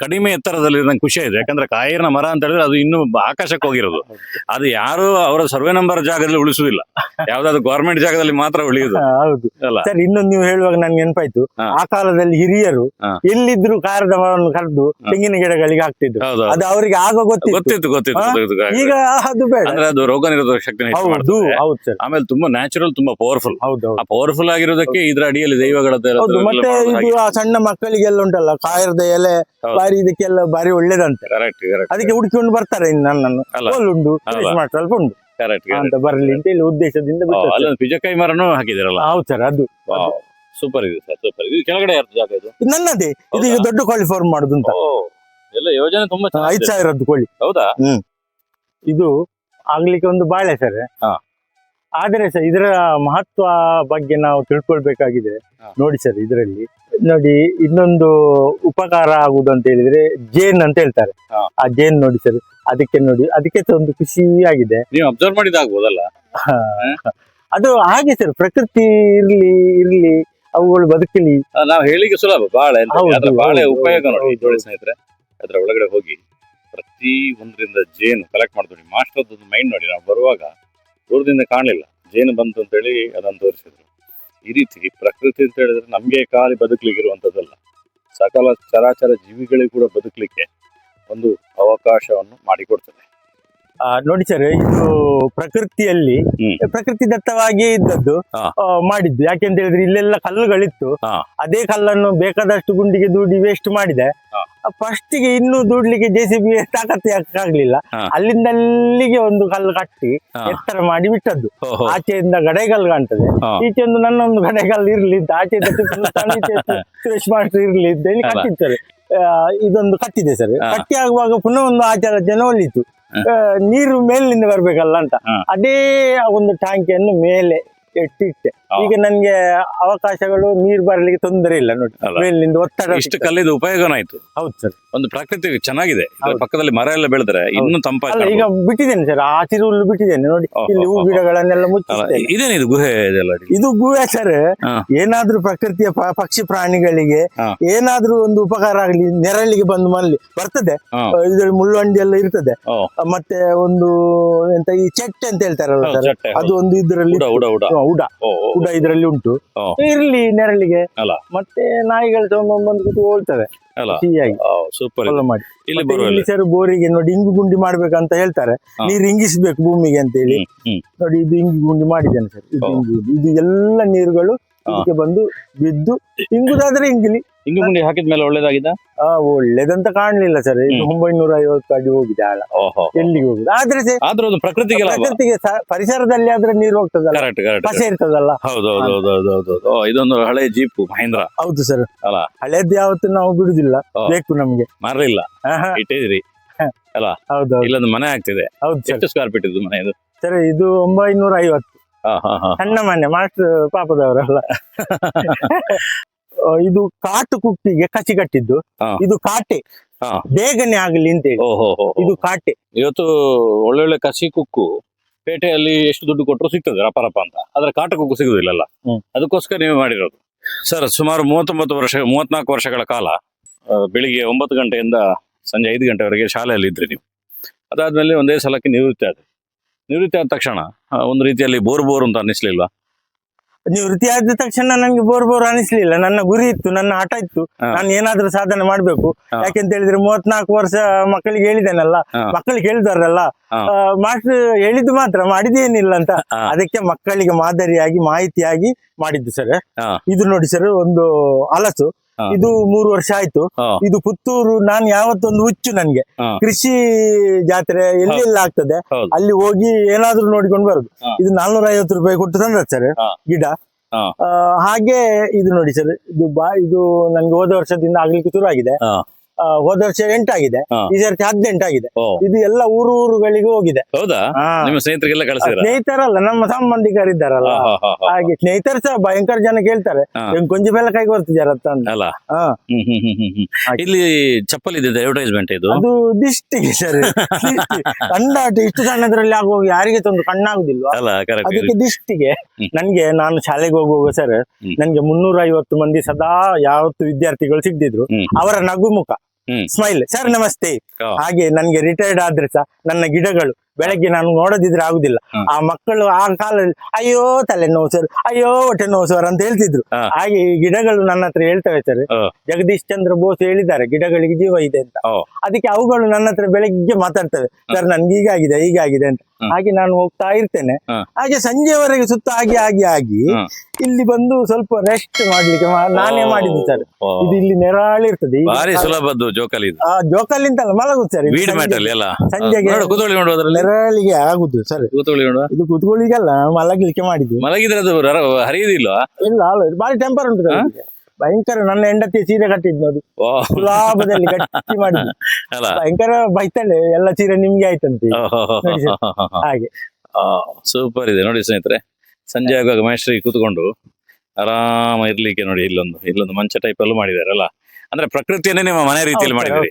ಕಡಿಮೆ ಎತ್ತರದಲ್ಲಿ ನಂಗೆ ಖುಷಿ ಆಯ್ತು. ಯಾಕಂದ್ರೆ ಕಾಯಿರ್ನ ಮರ ಅಂತ ಹೇಳಿದ್ರೆ ಅದು ಇನ್ನೂ ಆಕಾಶಕ್ಕೆ ಹೋಗಿರೋದು. ಅದು ಯಾರು ಅವರ ಸರ್ವೆ ನಂಬರ್ ಜಾಗದಲ್ಲಿ ಉಳಿಸುವುದಿಲ್ಲ, ಯಾವ್ದಾದ್ರು ಗವರ್ಮೆಂಟ್ ಜಾಗದಲ್ಲಿ ಮಾತ್ರ ಉಳಿಯುದು. ಹೌದು ಅಲ್ಲ ಸರ್. ಇನ್ನೊಂದು ನೀವು ಹೇಳುವಾಗ ನನ್ಗೆ ನೆನಪಾಯ್ತು, ಹಾ. ಆ ಕಾಲದಲ್ಲಿ ಹಿರಿಯರು ಹಾ. ಎಲ್ಲಿದ್ರು ಕಾರದ ಮರವನ್ನು ಕರೆದು ತೆಂಗಿನ ಗಿಡಗಳಿಗೆ ಹಾಕ್ತಿದ್ರು. ಹೌದು ಅದು ಅವರಿಗೆ ಆಗ ಗೊತ್ತಿತ್ತು. ಗೊತ್ತಿತ್ತು. ಈಗ ಅದು ಬೇಡ. ಅಂದ್ರೆ ಅದು ರೋಗ ನಿರೋಧಕ ಶಕ್ತಿನ ಹೆಚ್ಚು ಹೌದು, ಮಾಡ್ತದೆ. ಹೌದು ಸರ್. ಆಮೇಲೆ ತುಂಬಾ ನ್ಯಾಚುರಲ್, ತುಂಬಾ ಪವರ್ಫುಲ್. ಹೌದು, ಆ ಪವರ್ಫುಲ್ ಆಗಿರೋದಕ್ಕೆ ಇದ್ರ ಅಡಿಯಲ್ಲಿ ದೈವಗಳದ್ದು ಹೌದು. ಮತ್ತೆ ಇದು ಆ ಸಣ್ಣ ಮಕ್ಕಳಿಗೆಲ್ಲ ಉಂಟಲ್ಲ, ಕಾಯರದ ಎಲೆ ಹೌದು. ಬಾರಿ ಇದಕ್ಕೆಲ್ಲ ಬಾರಿ ಒಳ್ಳೇದಂತೆ. ಕರೆಕ್ಟ್ ಅದಕ್ಕೆ ಹುಡುಕಿಕೊಂಡು ಬರ್ತಾರೆ ಇನ್ನು ನನ್ನನ್ನು. ಅಲ್ಲ. ಉಂಟು ಅಲ್ಲ. ಸ್ವಲ್ಪ ಉಂಟು ಕರೆಕ್ಟ್ ಅಂತ ಬರ್ಲಿ ಅಂತ ಹೇಳಿ ಉದ್ದೇಶದಿಂದ ಬಿಟ್ಟದ್ದು. ಅಲ್ಲೊಂದು ಪಿಜಕಾಯಿ ಮರನೂ ಹಾಕಿದಿರಲ್ಲ. ಹೌದು ಸರ್. ಅದು ಸೂಪರ್ ಇದೆ ಸರ್, ಸೂಪರ್. ಇದು ಕೆಳಗಡೆ ಯಾರ್ದು ಜಾಗ ಇದು? ಇದು ನನ್ನದೇ. ಇದು ಈಗ ದೊಡ್ಡ ಕೋಳಿ ಫಾರ್ಮ್ ಮಾಡುದು ಅಂತ. ಎಲ್ಲ ಯೋಜನೆ ತುಂಬಾ 5,000 ಕೋಳಿ. ಹೌದಾ? ಇದು ಆಗ್ಲಿಕ್ಕೆ ಒಂದು ಬಾಳೆ ಸರ್. ಹಾ. ಆದ್ರೆ ಸರ್ ಇದರ ಮಹತ್ವ ಬಗ್ಗೆ ನಾವು ತಿಳ್ಕೊಳ್ಬೇಕಾಗಿದೆ. ಹಾ. ನೋಡಿ ಸರ್, ಇದರಲ್ಲಿ ನೋಡಿ ಇನ್ನೊಂದು ಉಪಕಾರ ಆಗುದು ಅಂತ ಹೇಳಿದ್ರೆ ಜೇನ್ ಅಂತ ಹೇಳ್ತಾರೆ. ಹಾ. ಆ ಜೇನ್ ನೋಡಿ ಸರ್, ಅದಕ್ಕೆ ನೋಡಿ, ಅದಕ್ಕೆ ಸಹ ಒಂದು ಖುಷಿಯಾಗಿದೆ. ನೀವು ಅಬ್ಸರ್ವ್ ಮಾಡಿದಾಗ್ಬೋದಲ್ಲ. ಅದು ಹಾಗೆ ಸರ್, ಪ್ರಕೃತಿ ಇರ್ಲಿ ಅವುಗಳು ಬದುಕಲಿ. ನಾವು ಹೇಳಿಕೆ ಸುಲಭ. ಬಾಳೆ ಅಂತ, ಹೌದು, ಅದ್ರ ಬಾಳೆ ಹೌದು, ಉಪಯೋಗ ನೋಡಿ. ಹೌದು. ನೋಡಿ ಸ್ನೇಹಿತರೆ, ಅದ್ರ ಒಳಗಡೆ ಹೋಗಿ ಪ್ರತಿ ಒಂದರಿಂದ ಜೇನು ಕಲೆಕ್ಟ್ ಮಾಡ್ತೀವಿ. ಮಾಸ್ಟರ್ ಮೈಂಡ್ ನೋಡಿ, ನಾವು ಬರುವಾಗ ದೂರದಿಂದ ಕಾಣಲಿಲ್ಲ, ಜೇನು ಬಂತು ಅಂತ ಹೇಳಿ ಅದನ್ನು ತೋರಿಸಿದ್ರು. ಈ ರೀತಿ ಪ್ರಕೃತಿ ಅಂತ ಹೇಳಿದ್ರೆ ನಮ್ಗೆ ಖಾಲಿ ಬದುಕಲಿಕ್ಕೆ ಇರುವಂತದ್ದಲ್ಲ, ಸಕಲ ಚರಾಚರ ಜೀವಿಗಳಿಗೂ ಕೂಡ ಬದುಕಲಿಕ್ಕೆ ಒಂದು ಅವಕಾಶವನ್ನು ಮಾಡಿಕೊಡ್ತದೆ. ನೋಡಿ ಸರ್, ಇದು ಪ್ರಕೃತಿಯಲ್ಲಿ ಪ್ರಕೃತಿ ದತ್ತವಾಗಿಯೇ ಇದ್ದದ್ದು. ಹಾ. ಮಾಡಿದ್ದು ಯಾಕೆಂತ ಹೇಳಿದ್ರೆ ಇಲ್ಲೆಲ್ಲ ಕಲ್ಲುಗಳಿತ್ತು. ಹಾ. ಅದೇ ಕಲ್ಲನ್ನು ಬೇಕಾದಷ್ಟು ಗುಂಡಿಗೆ ದೂಡಿ ವೇಸ್ಟ್ ಮಾಡಿದೆ. ಹಾ. ಫಸ್ಟಿಗೆ ಇನ್ನೂ ದೂಡ್ಲಿಕ್ಕೆ JCB ತಾಕತ್ತು ಆಗ್ಲಿಲ್ಲ. ಹಾ. ಅಲ್ಲಿಂದ ಅಲ್ಲಿಗೆ ಒಂದು ಕಲ್ಲು ಕಟ್ಟಿ ಹಾ. ಎತ್ತರ ಮಾಡಿ ಬಿಟ್ಟದ್ದು. ಓಹೋ. ಆಚೆಯಿಂದ ಗಡೆಗಲ್ಲು ಕಾಣ್ತದೆ, ಹಾ. ಈಚೆ ಒಂದು ನನ್ನೊಂದು ಗಡೆಗಲ್ಲು ಇರ್ಲಿ ಅಂತ, ಆಚೆಯಿಂದ ಸುರೇಶ್ ಮಾಸ್ಟರ್ ಇರ್ಲಿ ಅಂತ ಹೇಳಿ ಅಲ್ಲ. ಕಟ್ಟಿರ್ತಾರೆ. ಇದೊಂದು ಕಟ್ಟಿದೆ ಸರ್. ಹಾ. ಕಟ್ಟಿ ಆಗುವಾಗ ಪುನಃ ಒಂದು ಆಚಾರ ಜನ ಒಲಿತು. ನೀರು ಮೇಲಿನಿಂದ ಬರ್ಬೇಕಲ್ಲ ಅಂತ ಹಾ. ಅದೇ ಒಂದು ಟ್ಯಾಂಕಿಯನ್ನು ಮೇಲೆ ಇಟ್ಟಿಟ್ಟೆ. ಹಾ. ಈಗ ನನ್ಗೆ ಅವಕಾಶಗಳು ನೀರು ಬರ್ಲಿಕ್ಕೆ ತೊಂದರೆ ಇಲ್ಲ ನೋಡಿ, ಅಲ್ಲ. ಮೇಲಿನಿಂದ ಒತ್ತಡ ಇಷ್ಟು ಕಲ್ಲಿದ ಉಪಯೋಗನಾಯ್ತು. ಹೌದು ಸರ್. ಒಂದು ಪ್ರಕೃತಿ ಚೆನ್ನಾಗಿದೆ. ಇದ್ರ ಹೌದು. ಪಕ್ಕದಲ್ಲಿ ಮರ ಎಲ್ಲ ಬೆಳೆದ್ರೆ ಇನ್ನೂ ಅಲ್ಲ, ತಂಪಾಗಿ. ಈಗ ಬಿಟ್ಟಿದ್ದೇನೆ ಸರ್, ಆ ಹುಲ್ಲು ಬಿಟ್ಟಿದ್ದೇನೆ ನೋಡಿ. ಓಹೋ, ಇಲ್ಲಿ ಹೂ ಓಹೋ. ಗಿಡಗಳನ್ನೆಲ್ಲ ಮುಚ್ಚಿಸ್ತೇನೆ. ಇದೇನಿದು ಗುಹೆ ಇದೆಲ್ಲ? ಇದು ಗುಹೆ ಸರ್. ಹಾ. ಏನಾದ್ರೂ ಪ್ರಕೃತಿಯ ಪಕ್ಷಿ ಪ್ರಾಣಿಗಳಿಗೆ ಹಾ. ಏನಾದ್ರೂ ಒಂದು ಉಪಕಾರ ಆಗ್ಲಿ, ನೆರಳಿಗೆ ಬಂದು ಮಲ್ಲಿ ಬರ್ತದೆ. ಹಾ. ಇದ್ರಲ್ಲಿ ಮುಳ್ಳುಂಡಿ ಎಲ್ಲ ಇರ್ತದೆ. ಓ. ಮತ್ತೆ ಒಂದು ಎಂತ ಈ ಚೆಟ್ಟೆ ಅಂತ ಹೇಳ್ತಾರಲ್ಲ ಹೌದು, ಸರ್, ಚಟ್ಟೆ, ಅದು ಒಂದು ಇದರಲ್ಲಿ ಉಡ ಉಡ ಉಡ ಉಡ ಓ, ಓ, ಉಡ ಇದರಲ್ಲಿ ಉಂಟು. ಓ. ಇರ್ಲಿ ನೆರಳಿಗೆ. ಅಲ್ಲ. ಮತ್ತೆ ನಾಯಿಗಳು ಬಂದು ಕೂತ್ಕೊಳ್ತವೆ ಅಲ್ಲ. ಸಿಹಿಯಾಗಿ ಸೂಪರ್. ಫಾಲೋ ಮಾಡಿ. ಇಲ್ಲಿ ಮತ್ತೆ ಬರುವ ಇಲ್ಲಿ ಸರ್ ಬೋರಿಗೆ ನೋಡಿ ಇಂಗು ಗುಂಡಿ ಮಾಡ್ಬೇಕಂತ ಹೇಳ್ತಾರೆ. ಹಾ. ನೀರು ಇಂಗಿಸ್ಬೇಕು ಭೂಮಿಗೆ ಅಂತ ಹೇಳಿ. ನೋಡಿ ಇದು ಇಂಗು ಗುಂಡಿ ಮಾಡಿದ್ದೇನೆ ಸರ್. ಇದು ಓ. ಇಂಗು ಗುಂಡಿ. ಇದು ಎಲ್ಲ ನೀರುಗಳು ಇದಕ್ಕೆ ಬಂದು ಬಿದ್ದು ಇಂಗುದಾದ್ರೆ ಇಂಗಿಲಿ. ಇಂಗು ಗುಂಡಿ ಹಾಕಿದ್ಮೇಲೆ ಒಳ್ಳೇದಾಗಿದ್ದ? ಒಳ್ಳೇದಂತ ಕಾಣ್ಲಿಲ್ಲ ಸರ್. ಇದು 950 ಅಡಿ ಹೋಗಿದೆ ಆಳ. ಓಹೋ. ಎಲ್ಲಿಗೆ ಹೋಗುದು? ಆದ್ರೆ ಆದ್ರೂ ಒಂದು ಪ್ರಕೃತಿಗೆ ಲಾಭ. ಪ್ರಕೃತಿಗೆ ಪರಿಸರದಲ್ಲಿ ಆದ್ರೆ ನೀರು ಹೋಗ್ತದಲ್ಲ, ಕರೆಕ್ಟ್ ಕರೆಕ್ಟ್. ಪಸೆ ಇರ್ತದಲ್ಲ. ಹೌದು. ಇದೊಂದು ಹಳೆ ಜೀಪ್ ಮಹೇಂದ್ರ ಹೌದು ಸರ್. ಅಲ್ಲ? ಹಳೇದ್ ಯಾವತ್ತು ನಾವು ಬಿಡುದಿಲ್ಲ, ಓ. ಬೇಕು ನಮ್ಗೆ. ಮಾರಲಿಲ್ಲ, ಆಹಾ. ಇಟ್ಟಿದ್ರಿ. ಅಲ್ಲ ಹೌದು ಇಲ್ಲೊಂದು ಮನೆ ಆಗ್ತಿದೆ. ಹೌದು ಸರ್. ಎಷ್ಟು ಸ್ಕ್ವೇರ್ ಫೀಟ್ ಇದು ಮನೆ ಇದು? ಸರ್ ಇದು 950 ಸಣ್ಣ ಮನೆ, ಮಾಸ್ಟರ್ ಪಾಪದವರಲ್ಲ. ಇದು ಕಾಟು ಕುಕ್ಕಿಗೆ ಕಚಿ ಕಟ್ಟಿದ್ದು. ಹಾ. ಇದು ಕಾಟೆ ಹಾ. ಬೇಗನೆ ಆಗಲಿ ಅಂತೇಳಿ ಓಹೋ ಇದು ಕಾಟೆ. ಇವತ್ತು ಒಳ್ಳೊಳ್ಳೆ ಕಸಿ ಕುಕ್ಕು ಪೇಟೆಯಲ್ಲಿ ಎಷ್ಟು ದುಡ್ಡು ಕೊಟ್ಟರು ಸಿಗ್ತದೆ ರಪ ಅಂತ, ಆದ್ರೆ ಕಾಟ ಕುಕ್ಕು ಸಿಗುದಿಲ್ಲಲ್ಲ. ಅದಕ್ಕೋಸ್ಕರ ನೀವು ಮಾಡಿರೋದು. ಸರ್ ಸುಮಾರು 34 ವರ್ಷಗಳ ಕಾಲ ಬೆಳಿಗ್ಗೆ 9 ಗಂಟೆಯಿಂದ ಸಂಜೆ 5 ಗಂಟೆವರೆಗೆ ಶಾಲೆಯಲ್ಲಿ ಇದ್ರಿ ನೀವು. ಅದಾದ್ಮೇಲೆ ಒಂದೇ ಸಲಕ್ಕೆ ನಿವೃತ್ತಿ ಆದ್ರಿ. ನಿವೃತ್ತಿ ಆದ ತಕ್ಷಣ ಒಂದು ರೀತಿಯಲ್ಲಿ ಬೋರ್ ಅಂತ ಅನ್ನಿಸ್ಲಿಲ್ವಾ? ನಿವೃತ್ತಿ ಆದ ತಕ್ಷಣ ನನ್ಗೆ ಬೋರ್ ಅನಿಸ್ಲಿಲ್ಲ. ನನ್ನ ಗುರಿ ಇತ್ತು, ನನ್ನ ಹಠ ಇತ್ತು, ನಾನು ಏನಾದ್ರೂ ಸಾಧನೆ ಮಾಡ್ಬೇಕು. ಯಾಕೆಂತ ಹೇಳಿದ್ರೆ 34 ವರ್ಷ ಮಕ್ಕಳಿಗೆ ಹೇಳಿದ್ದೇನಲ್ಲ, ಮಕ್ಕಳು ಕೇಳಿದಾರಲ್ಲ, ಮಾಸ್ಟರ್ ಹೇಳಿದ್ದು ಮಾತ್ರ ಮಾಡಿದೇನಿಲ್ಲ ಅಂತ. ಅದಕ್ಕೆ ಮಕ್ಕಳಿಗೆ ಮಾದರಿಯಾಗಿ ಮಾಹಿತಿಯಾಗಿ ಮಾಡಿದ್ದು ಸರ್. ಇದು ನೋಡಿ ಸರ್, ಒಂದು ಹಲಸು, ಇದು 3 ವರ್ಷ ಆಯ್ತು. ಇದು ಪುತ್ತೂರು, ನಾನು ಯಾವತ್ತೊಂದು ಹುಚ್ಚು ನನ್ಗೆ ಕೃಷಿ ಜಾತ್ರೆ ಎಲ್ಲೆಲ್ಲ ಆಗ್ತದೆ ಅಲ್ಲಿ ಹೋಗಿ ಏನಾದ್ರೂ ನೋಡಿಕೊಂಡು ಬರುದು. ಇದು 450 ರೂಪಾಯಿ ಕೊಟ್ಟು ತಂದ ಸರ್ ಗಿಡ. ಹಾಗೆ ಇದು ನೋಡಿ ಸರ್, ಇದು ನನ್ಗೆ ಹೋದ ವರ್ಷದಿಂದ ಆಗ್ಲಿಕ್ಕೆ ಶುರು ಆಗಿದೆ. ಹೋದ ವರ್ಷ 8 ಆಗಿದೆ, ಈ ಸರ್ತಿ 18 ಆಗಿದೆ. ಇದು ಎಲ್ಲ ಊರುಗಳಿಗೆ ಹೋಗಿದೆ. ಹೌದಾ? ನಿಮ್ಮ ಸ್ನೇಹಿತರಿಗೆಲ್ಲ ಕಳಿಸಿದ್ರ? ಸ್ನೇಹಿತರಲ್ಲ, ನಮ್ಮ ಸಂಬಂಧಿಕರಿದ್ದಾರಲ್ಲ. ಹಾಗೆ ಸ್ನೇಹಿತರು ಸಹ ಭಯಂಕರ ಜನ ಕೇಳ್ತಾರೆ, ಕೊಂಚ ಬೆಲ್ಲ ಕೈಗೆ ಬರ್ತಿದಾರತ್ತ ಅಂತ. ಇಲ್ಲಿ ಚಪ್ಪಲ್ ಇದೆ, ಅಡ್ವರ್ಟೈಸ್ಮೆಂಟ್ ಇದು. ಅದು ದಿಷ್ಟಿಗೆ ಸರ್, ಕಂಡಾಟ ಇಷ್ಟು ಸಣ್ಣದ್ರಲ್ಲಿ ಆಗುವಾಗ ಯಾರಿಗೆ ತಂದು ಕಣ್ಣಾಗುದಿಲ್ವಾ? ಅದಕ್ಕೆ ದಿಷ್ಟಿಗೆ. ನಾನು ಶಾಲೆಗೆ ಹೋಗುವಾಗ ಸರ್, ನನ್ಗೆ 350 ಮಂದಿ ಸದಾ ಯಾವತ್ತು ವಿದ್ಯಾರ್ಥಿಗಳು ಸಿಗ್ತಿದ್ರು. ಅವರ ನಗುಮುಖ, ಸ್ಮೈಲ್, ಸರ್ ನಮಸ್ತೆ. ಹಾಗೆ ನನ್ಗೆ ರಿಟೈರ್ಡ್ ಆದ್ರೆ ಸಹ ನನ್ನ ಗಿಡಗಳು ಬೆಳಗ್ಗೆ ನಾನು ನೋಡದಿದ್ರೆ ಆಗುದಿಲ್ಲ. ಆ ಮಕ್ಕಳು ಆ ಕಾಲದಲ್ಲಿ ಅಯ್ಯೋ ತಲೆ ನೋವು ಸರ್, ಅಯ್ಯೋ ಹೊಟ್ಟೆ ನೋವು ಸರ್ ಅಂತ ಹೇಳ್ತಿದ್ರು. ಹಾಗೆ ಈ ಗಿಡಗಳು ನನ್ನ ಹತ್ರ ಹೇಳ್ತವೆ ಸರ್, ಜಗದೀಶ್ ಚಂದ್ರ ಬೋಸ್ ಹೇಳಿದ್ದಾರೆ ಗಿಡಗಳಿಗೆ ಜೀವ ಇದೆ ಅಂತ. ಅದಕ್ಕೆ ಅವುಗಳು ನನ್ನ ಹತ್ರ ಬೆಳಗ್ಗೆ ಮಾತಾಡ್ತವೆ, ಸರ್ ನನ್ಗೆ ಹೀಗಾಗಿದೆ ಅಂತ. ಹಾಗೆ ನಾನು ಹೋಗ್ತಾ ಇರ್ತೇನೆ. ಹಾಗೆ ಸಂಜೆವರೆಗೆ ಸುತ್ತ ಆಗಿ ಇಲ್ಲಿ ಬಂದು ಸ್ವಲ್ಪ ರೆಸ್ಟ್ ಮಾಡ್ಲಿಕ್ಕೆ ನಾನೇ ಮಾಡಿದ್ದು ಸರ್. ಇದು ಇಲ್ಲಿ ನೆರಾಳಿ ಇರ್ತದೆ, ಜೋಕಾಲಿ ಅಂತಲ್ಲ, ಮಲಗುದು ಸರ್ ಸಂಜೆಗೆ ನೆರಳಿಗೆ ಆಗುದು ಸರ್. ಇದು ಕೂತ್ಕೊಳ್ಳಿಗೆಲ್ಲ ಮಲಗಲಿಕ್ಕೆ ಮಾಡಿದ್ದು. ಮಲಗಿದ್ರೆ ಅದು ಹರಿಯುದಿಲ್ಲ? ಇಲ್ಲ, ಬಾರಿ ಟೆಂಪರ್ ಉಂಟು ಭಯಂಕರ. ನನ್ನ ಹೆಂಡತಿ ಸೀರೆ ಕಟ್ಟಿದ್ದು ಅದು ಲಾಭದಲ್ಲಿ ಗಟ್ಟಿ ಮಾಡಿದ್ದು. ಭಯಂಕರ ಬೈತಾಳೆ, ಎಲ್ಲ ಸೀರೆ ನಿಮ್ಗೆ ಆಯ್ತಂತೆ. ಹಾಗೆ ಸೂಪರ್ ಇದೆ ನೋಡಿ ಸ್ನೇಹಿತರೆ. ಸಂಜೆ ಆಗುವಾಗ ಮಹೇಶ್ವರಿ ಕೂತ್ಕೊಂಡು ಆರಾಮ ಇರ್ಲಿಕ್ಕೆ ನೋಡಿ ಇಲ್ಲೊಂದು ಮಂಚ ಟೈಪ್ ಅಲ್ಲೂ ಮಾಡಿದಾರಲ್ಲ. ಅಂದ್ರೆ ಪ್ರಕೃತಿಯನ್ನೇ ನಿಮ್ಮ ಮನೆ ರೀತಿಯಲ್ಲಿ ಮಾಡಿದ್ರಿ.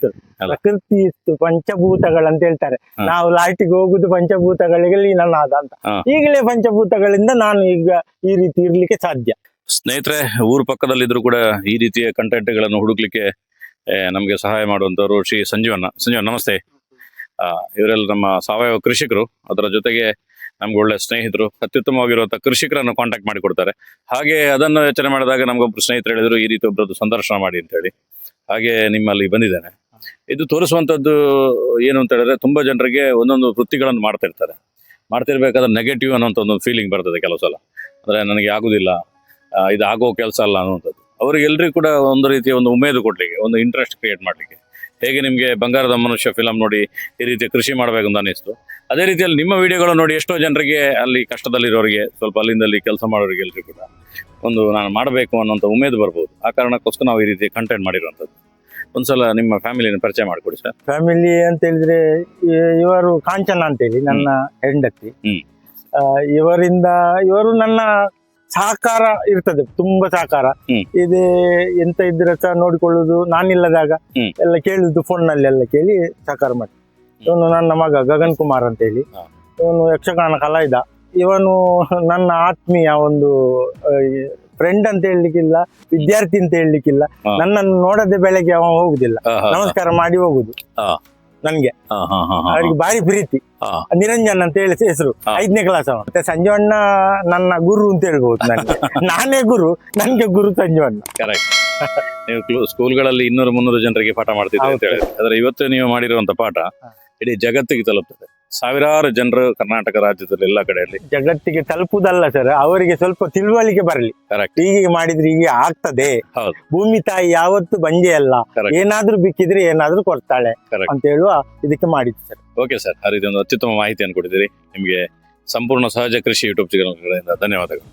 ಪ್ರಕೃತಿ ಇತ್ತು, ಪಂಚಭೂತಗಳಂತ ಹೇಳ್ತಾರೆ. ನಾವು ಲಾಟಿಗೆ ಹೋಗುದು ಪಂಚಭೂತಗಳಿಗೆ ಲೀನನಾದ ಅಂತ. ಈಗಲೇ ಪಂಚಭೂತಗಳಿಂದ ನಾನು ಈಗ ಈ ರೀತಿ ಇರ್ಲಿಕ್ಕೆ ಸಾಧ್ಯ. ಸ್ನೇಹಿತರೆ, ಊರು ಪಕ್ಕದಲ್ಲಿದ್ರು ಕೂಡ ಈ ರೀತಿಯ ಕಂಟೆಂಟ್ ಗಳನ್ನು ಹುಡುಕ್ಲಿಕ್ಕೆ ನಮ್ಗೆ ಸಹಾಯ ಮಾಡುವಂತವ್ರು ಶ್ರೀ ಸಂಜೀವನ್ ನಮಸ್ತೆ. ಇವರೆಲ್ಲ ನಮ್ಮ ಸಾವಯವ ಕೃಷಿಕರು, ಅದರ ಜೊತೆಗೆ ನಮ್ಗೆ ಒಳ್ಳೆ ಸ್ನೇಹಿತರು, ಅತ್ಯುತ್ತಮವಾಗಿರುವಂತಹ ಕೃಷಿಕರನ್ನು ಕಾಂಟ್ಯಾಕ್ಟ್ ಮಾಡಿ ಕೊಡ್ತಾರೆ. ಹಾಗೆ ಅದನ್ನು ಯೋಚನೆ ಮಾಡಿದಾಗ ನಮ್ಗೊಬ್ರು ಸ್ನೇಹಿತರು ಹೇಳಿದ್ರು ಈ ರೀತಿ ಒಬ್ಬರದ್ದು ಸಂದರ್ಶನ ಮಾಡಿ ಅಂತ ಹೇಳಿ. ಹಾಗೆ ನಿಮ್ಮಲ್ಲಿ ಬಂದಿದ್ದೇನೆ. ಇದು ತೋರಿಸುವಂತದ್ದು ಏನು ಅಂತ ಹೇಳಿದ್ರೆ, ತುಂಬಾ ಜನರಿಗೆ ಒಂದೊಂದು ವೃತ್ತಿಗಳನ್ನು ಮಾಡ್ತಿರ್ಬೇಕಾದ್ರೆ ನೆಗೆಟಿವ್ ಅನ್ನೋಂಥ ಒಂದು ಫೀಲಿಂಗ್ ಬರ್ತದೆ ಕೆಲವು ಸಲ. ಅಂದ್ರೆ ನನಗೆ ಆಗುದಿಲ್ಲ, ಇದು ಆಗೋ ಕೆಲಸ ಅಲ್ಲ ಅನ್ನುವಂಥದ್ದು. ಅವರಿಗೆಲ್ಲರಿಗೂ ಕೂಡ ಒಂದು ರೀತಿಯ ಒಂದು ಉಮೇದು ಕೊಡ್ಲಿಕ್ಕೆ, ಒಂದು ಇಂಟ್ರೆಸ್ಟ್ ಕ್ರಿಯೇಟ್ ಮಾಡ್ಲಿಕ್ಕೆ. ಹೇಗೆ ನಿಮ್ಗೆ ಬಂಗಾರದ ಮನುಷ್ಯ ಫಿಲಂ ನೋಡಿ ಈ ರೀತಿ ಕೃಷಿ ಮಾಡ್ಬೇಕು ಅಂತ ಅನಿಸ್ತು, ಅದೇ ರೀತಿಯಲ್ಲಿ ನಿಮ್ಮ ವಿಡಿಯೋಗಳು ನೋಡಿ ಎಷ್ಟೋ ಜನರಿಗೆ, ಅಲ್ಲಿ ಕಷ್ಟದಲ್ಲಿರೋರಿಗೆ, ಸ್ವಲ್ಪ ಅಲ್ಲಿಂದಲ್ಲಿ ಕೆಲಸ ಮಾಡೋರಿಗೆ ಎಲ್ಲರಿಗೂ ಕೂಡ ಒಂದು ನಾನು ಮಾಡಬೇಕು ಅನ್ನೋಂಥ ಉಮೇದು ಬರ್ಬೋದು. ಆ ಕಾರಣಕ್ಕೋಸ್ಕರ ನಾವು ಈ ರೀತಿ ಕಂಟೆಂಟ್ ಮಾಡಿರುವಂಥದ್ದು. ಒಂದ್ಸಲ ನಿಮ್ಮ ಫ್ಯಾಮಿಲಿನ ಪರಿಚಯ ಮಾಡಿಕೊಡಿ ಸರ್. ಫ್ಯಾಮಿಲಿ ಅಂತ ಹೇಳಿದ್ರೆ, ಇವರು ಕಾಂಚನ ಅಂತೇಳಿ ನನ್ನ ಹೆಂಡತಿ. ಇವರು ನನ್ನ ಸಹಕಾರ ಇರ್ತದೆ, ತುಂಬಾ ಸಹಕಾರ ಇದೆ. ಎಂತ ಇದ್ರೆ ಸಹ ನೋಡಿಕೊಳ್ಳುದು, ನಾನಿಲ್ಲದಾಗ ಎಲ್ಲ ಕೇಳುದು, ಫೋನ್ ನಲ್ಲಿ ಎಲ್ಲ ಕೇಳಿ ಸಹಕಾರ ಮಾಡಿ. ಇವನು ನನ್ನ ಮಗ ಗಗನ್ ಕುಮಾರ್ ಅಂತ ಹೇಳಿ, ಇವನು ಯಕ್ಷಗಾನ ಕಲಾವಿದ. ಇವನು ನನ್ನ ಆತ್ಮೀಯ ಒಂದು ಫ್ರೆಂಡ್ ಅಂತ ಹೇಳಲಿಕ್ಕಿಲ್ಲ, ವಿದ್ಯಾರ್ಥಿ ಅಂತ ಹೇಳಲಿಕ್ಕಿಲ್ಲ. ನನ್ನನ್ನು ನೋಡದೆ ಬೆಳಗ್ಗೆ ಅವ ಹೋಗುದಿಲ್ಲ, ನಮಸ್ಕಾರ ಮಾಡಿ ಹೋಗುದು. ನನ್ಗೆ ಅವ್ರಿಗೆ ಬಾರಿ ಪ್ರೀತಿ. ನಿರಂಜನ್ ಅಂತ ಹೇಳಿ ಹೆಸರು, 5ನೇ ಕ್ಲಾಸ್ ಅವ. ಮತ್ತೆ ಸಂಜೀವಣ್ಣ ನನ್ನ ಗುರು ಅಂತ ಹೇಳ್ಬಹುದು. ನನ್ಗೆ ನಾನೇ ಗುರು, ನನ್ಗೆ ಗುರು ಸಂಜೀವಣ್ಣ. ಕರೆಕ್ಟ್. ನೀವು ಸ್ಕೂಲ್ಗಳಲ್ಲಿ 200-300 ಜನರಿಗೆ ಪಾಠ ಮಾಡ್ತಿದ್ರಿ ಅಂತ ಹೇಳಿದ್ರೆ, ಆದ್ರೆ ಇವತ್ತು ನೀವು ಮಾಡಿರುವಂತ ಪಾಠ ಇಡೀ ಜಗತ್ತಿಗೆ ತಲುಪ್ತದೆ. ಸಾವಿರಾರು ಜನರು ಕರ್ನಾಟಕ ರಾಜ್ಯದಲ್ಲಿ ಎಲ್ಲ ಕಡೆಯಲ್ಲಿ. ಜಗತ್ತಿಗೆ ತಲುಪುದಲ್ಲ ಸರ್, ಅವರಿಗೆ ಸ್ವಲ್ಪ ತಿಳುವಳಿಕೆ ಬರಲಿ. ಹೀಗೆ ಮಾಡಿದ್ರೆ ಹೀಗೆ ಆಗ್ತದೆ. ಭೂಮಿ ತಾಯಿ ಯಾವತ್ತು ಬಂಜೆ ಅಲ್ಲ, ಏನಾದ್ರೂ ಬಿಕ್ಕಿದ್ರೆ ಏನಾದ್ರೂ ಕೊಡ್ತಾಳೆ ಅಂತ ಹೇಳುವ ಇದಕ್ಕೆ ಮಾಡಿದ್ದು ಸರ್. ಓಕೆ ಸರ್, ಆ ರೀತಿ ಒಂದು ಅತ್ಯುತ್ತಮ ಮಾಹಿತಿಯನ್ನು ಕೊಟ್ಟಿದ್ದೀರಿ. ನಿಮಗೆ ಸಂಪೂರ್ಣ ಸಹಜ ಕೃಷಿ ಯೂಟ್ಯೂಬ್ ಚಾನೆಲ್ ಕಡೆಯಿಂದ ಧನ್ಯವಾದಗಳು.